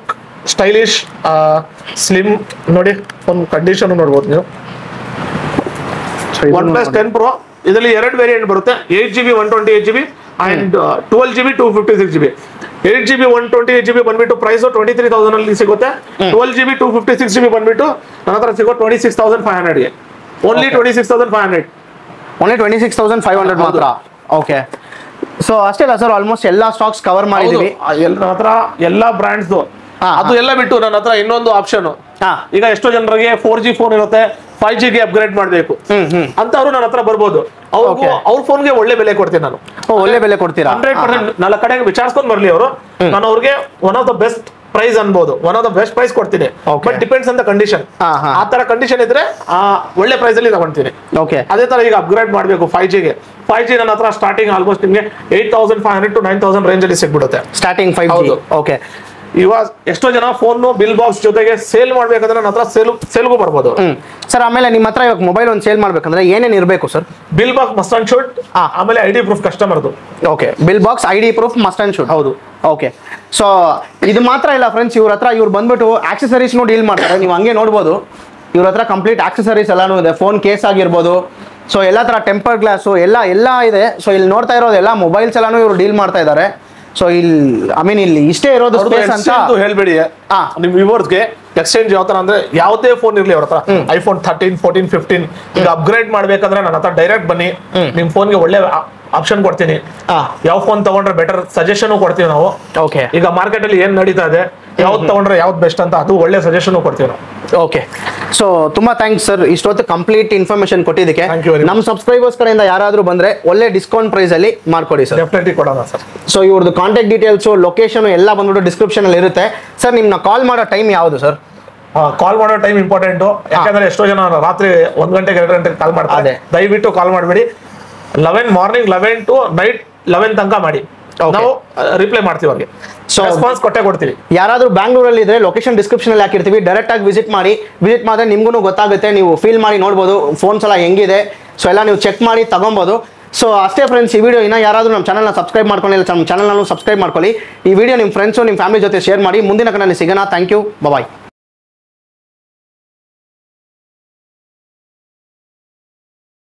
ಸ್ಟೈಲಿಶ್ ಸ್ಲಿಮ್. ನೋಡಿ ಫೋನ್ ಕಂಡೀಷನ್ ನೋಡ್ಬೋದು ನೀವು. OnePlus 10 Pro ಇದರಲ್ಲಿ 2 ವೇರಿಯಂಟ್ ಬರುತ್ತೆ, 8 GB 128 GB and 12 GB 256 GB. 8 GB 128 GB ಬಂದ್ಬಿಟ್ಟು ಪ್ರೈಸ್ 23,000 ಅಲ್ಲಿ ಸಿಗುತ್ತೆ. 12 GB 256 GB ಬಂದ್ಬಿಟ್ಟು ನನ್ನ ಹತ್ರ ಸಿಗೋ 26,500ಗೆ. ಓನ್ಲಿ 26,500. ಓನ್ಲಿ 26,500 ಮಾತ್ರ. ಓಕೆ, ಸೊ ಅಷ್ಟೇ ಅಲ್ಲ ಸರ್, ಆಲ್ಮೋಸ್ಟ್ ಎಲ್ಲಾ ಸ್ಟಾಕ್ಸ್ ಕವರ್ ಮಾಡಿದೀವಿ. ನನ್ನ ಹತ್ರ ಎಲ್ಲಾ ಬ್ರಾಂಡ್ಸ್ ಅದು ಎಲ್ಲ ಬಿಟ್ಟು ನನ್ನ ಹತ್ರ ಇನ್ನೊಂದು ಆಪ್ಷನ್. ಈಗ ಎಷ್ಟೋ ಜನರಿಗೆ 4G ಫೋನ್ ಇರುತ್ತೆ, 5Gಗೆ ಅಪ್ಗ್ರೇಡ್ ಮಾಡಬೇಕು ಅಂತವ್ರು ನನ್ನ ಹತ್ರ ಬರ್ಬೋದು. ಅವ್ರ ಫೋನ್ಗೆ ಒಳ್ಳೆ ಬೆಲೆ ಕೊಡ್ತೀನಿ ನಾನು. ಒಳ್ಳೆ ಬೆಲೆ ಕೊಡ್ತೀರಾ? 100% ನಾಲ್ಕು ಕಡೆಗೆ ವಿಚಾರಿಸ್ಕೊಂಡ್ ಬರ್ಲಿ ಅವರು, ನಾನು ಅವ್ರಿಗೆ one of the best price ಅನ್ಬೋದು, one of the best price ಕೊಡ್ತೀನಿ. But depends on the condition. ಆ ತರ ಕಂಡೀಷನ್ ಇದ್ರೆ ಒಳ್ಳೆ ಪ್ರೈಸ್ ಅಲ್ಲಿ ತಗೊಳ್ತೀನಿ. ಓಕೆ, ಅದೇ ತರ ಈಗ ಅಪ್ಗ್ರೇಡ್ ಮಾಡಬೇಕು 5Gಗೆ. 5G ನನ್ನ ಹತ್ರ ಸ್ಟಾರ್ಟಿಂಗ್ ಆಲ್ಮೋಸ್ಟ್ ನಿಮಗೆ 8,500 to 9,000 ರೇಂಜ್ ಅಲ್ಲಿ ಸಿಗ್ಬಿಡುತ್ತೆ ಸ್ಟಾರ್ಟಿಂಗ್ 5G. ಓಕೆ, ಇವಾಗ ಎಷ್ಟೋ ಜನ ಫೋನ್ ಬಿಲ್ ಬಾಕ್ಸ್ ಜೊತೆಗೆ ಸೇಲ್ ಮಾಡ್ಬೇಕಂದ್ರೆ ನನ್ನ ಹತ್ರ ಸೇಲ್ಗೂ ಬರ್ಬೋದು ಸರ್. ಆಮೇಲೆ ನಿಮ್ಮ ಹತ್ರ ಇವಾಗ ಮೊಬೈಲ್ ಒಂದು ಸೇಲ್ ಮಾಡ್ಬೇಕಂದ್ರೆ ಏನೇನು ಇರಬೇಕು ಸರ್? Bill box must and should, ಆಮೇಲೆ ID ಪ್ರೂಫ್ ಕಸ್ಟಮರ್ದು. Okay, bill box ID proof must and should. ಹೌದು. ಓಕೆ, ಸೊ ಇದು ಮಾತ್ರ ಇಲ್ಲ ಫ್ರೆಂಡ್ಸ್, ಇವ್ರ ಹತ್ರ ಇವ್ರು ಬಂದ್ಬಿಟ್ಟು ಆಕ್ಸೆಸರೀಸ್ನು ಡೀಲ್ ಮಾಡ್ತಾರೆ. ನೀವು ಹಂಗೆ ನೋಡ್ಬೋದು, ಇವ್ರ ಹತ್ರ ಕಂಪ್ಲೀಟ್ ಆಕ್ಸೆಸರೀಸ್ ಎಲ್ಲಾನು ಇದೆ. ಫೋನ್ ಕೇಸ್ ಆಗಿರ್ಬೋದು, ಸೊ ಎಲ್ಲ ತರ ಟೆಂಪರ್ ಗ್ಲಾಸು ಎಲ್ಲ ಇದೆ. ಸೊ ಇಲ್ಲಿ ನೋಡ್ತಾ ಇರೋದೆಲ್ಲ ಮೊಬೈಲ್ಸ್ ಎಲ್ಲಾನು ಇವರು ಡೀಲ್ ಮಾಡ್ತಾ ಇದ್ದಾರೆ. ಸೊ ಇಲ್ಲಿ ಇಷ್ಟೇ ಇರೋದು ಸ್ಪೇಸ್ ಅಂತ ಹೇಳ್ಬೇಡಿ. ನಿಮ್ ವ್ಯೂವರ್ಸ್ಗೆ ಎಕ್ಸ್ಚೇಂಜ್ ಯಾವ ತರ ಅಂದ್ರೆ ಯಾವುದೇ ಫೋನ್ ಇರ್ಲಿ ಅವ್ರ ಹತ್ರ, iPhone 13, 14, 15 ಈಗ ಅಪ್ಗ್ರೇಡ್ ಮಾಡ್ಬೇಕಂದ್ರೆ ನನ್ನ ಹತ್ರ ಡೈರೆಕ್ಟ್ ಬನ್ನಿ, ನಿಮ್ ಫೋನ್ಗೆ ಒಳ್ಳೆ ಆಪ್ಷನ್ ಕೊಡ್ತೀನಿ. ಯಾವ ಫೋನ್ ತಗೊಂಡ್ರೆ ಬೆಟರ್ ಸಜೆಷನ್ ಕೊಡ್ತೀವಿ ನಾವು. ಓಕೆ, ಈಗ ಮಾರ್ಕೆಟ್ ಅಲ್ಲಿ ಏನ್ ನಡೀತಾ ಇದೆ, ಯಾವ್ದು ತಗೊಂಡ್ರೆ ಯಾವ್ದು ಬೆಸ್ಟ್ ಅಂತ ಅದು ಒಳ್ಳೆ ಸಜೆಷನ್ ಕೊಡ್ತೀವಿ ನಾವು. ಓಕೆ, ಸೊ ತುಂಬಾ ಥ್ಯಾಂಕ್ಸ್ ಸರ್, ಇಷ್ಟೊತ್ತು ಕಂಪ್ಲೀಟ್ ಇನ್ಫಾರ್ಮೇಶನ್ ಕೊಟ್ಟಿದ್ದಕ್ಕೆ. ನಮ್ಮ ಸಬ್ಸ್ಕ್ರೈಬರ್ಸ್ ಕಡೆಯಿಂದ ಯಾರಾದ್ರೂ ಬಂದ್ರೆ ಒಳ್ಳೆ ಡಿಸ್ಕೌಂಟ್ ಪ್ರೈಸ್ ಅಲ್ಲಿ ಮಾಡ್ಕೊಡಿ ಸರ್. ಡೆಫಿನೆಟ್ಲಿ ಕೊಡೋಣ ಸರ್. ಸೊ ಇವ್ರದ್ದು ಕಾಂಟ್ಯಾಕ್ಟ್ ಡೀಟೇಲ್ಸ್, ಲೊಕೇಶನ್ ಎಲ್ಲ ಬಂದ್ಬಿಟ್ಟು ಡಿಸ್ಕ್ರಿಪ್ಷನ್ ಅಲ್ಲಿ ಇರುತ್ತೆ ಸರ್. ನಿಮ್ನ ಕಾಲ್ ಮಾಡೋ ಟೈಮ್ ಯಾವುದು ಸರ್? ಕಾಲ್ ಮಾಡೋ ಟೈಮ್ ಇಂಪಾರ್ಟೆಂಟ್, ಯಾಕಂದ್ರೆ ಎಷ್ಟೋ ಜನ ರಾತ್ರಿ 1 ಗಂಟೆಗೆ 2 ಗಂಟೆಗೆ ಕಾಲ್ ಮಾಡ್ತಾರೆ. ದಯವಿಟ್ಟು ಕಾಲ್ ಮಾಡಬೇಡಿ. ಮಾರ್ನಿಂಗ್ 11 to ನೈಟ್ 11 ತನಕ ಮಾಡಿ, ನಾವು ರಿಪ್ಲೈ ಮಾಡ್ತೀವಿ ಅವ್ರಿಗೆ. ಸೊ ರೆಸ್ಪಾನ್ಸ್ ಕೊಡ್ತೀವಿ. ಯಾರಾದ್ರೂ ಬ್ಯಾಂಗ್ಳೂರಲ್ಲಿ ಇದ್ರೆ ಲೊಕೇಶನ್ ಡಿಸ್ಕ್ರಿಪ್ಷನ್ ಅಲ್ಲಿ ಹಾಕಿರ್ತೀವಿ, ಡೈರೆಕ್ಟ್ ಆಗಿ ವಿಸಿಟ್ ಮಾಡಿದ್ರೆ ನಿಮ್ಗೂ ಗೊತ್ತಾಗುತ್ತೆ. ನೀವು ಫೀಲ್ ಮಾಡಿ ನೋಡ್ಬೋದು ಫೋನ್ಸ್ ಎಲ್ಲ ಹೆಂಗಿದೆ. ಸೊ ಎಲ್ಲ ನೀವು ಚೆಕ್ ಮಾಡಿ ತಗೊಬೋದು. ಸೊ ಅಷ್ಟೇ ಫ್ರೆಂಡ್ಸ್, ಈ ವಿಡಿಯೋ ಇನ್ನ ಯಾರಾದ್ರೂ ನಮ್ಮ ಚಾನಲ್ನ ಸಬ್ಸ್ಕ್ರೈಬ್ ಮಾಡ್ಕೊಂಡಿಲ್ಲ, ನಮ್ಮ ಚಾನಲ್ನ ಸಬ್ಸ್ಕ್ರೈಬ್ ಮಾಡ್ಕೊಳ್ಳಿ. ಈ ವಿಡಿಯೋ ನಿಮ್ಮ ಫ್ರೆಂಡ್ಸು ನಿಮ್ಮ ಫ್ಯಾಮಿಲಿ ಜೊತೆ ಶೇರ್ ಮಾಡಿ. ಮುಂದಿನ ಕಡೆ ಸಿಗೋಣ. Thank you, bye.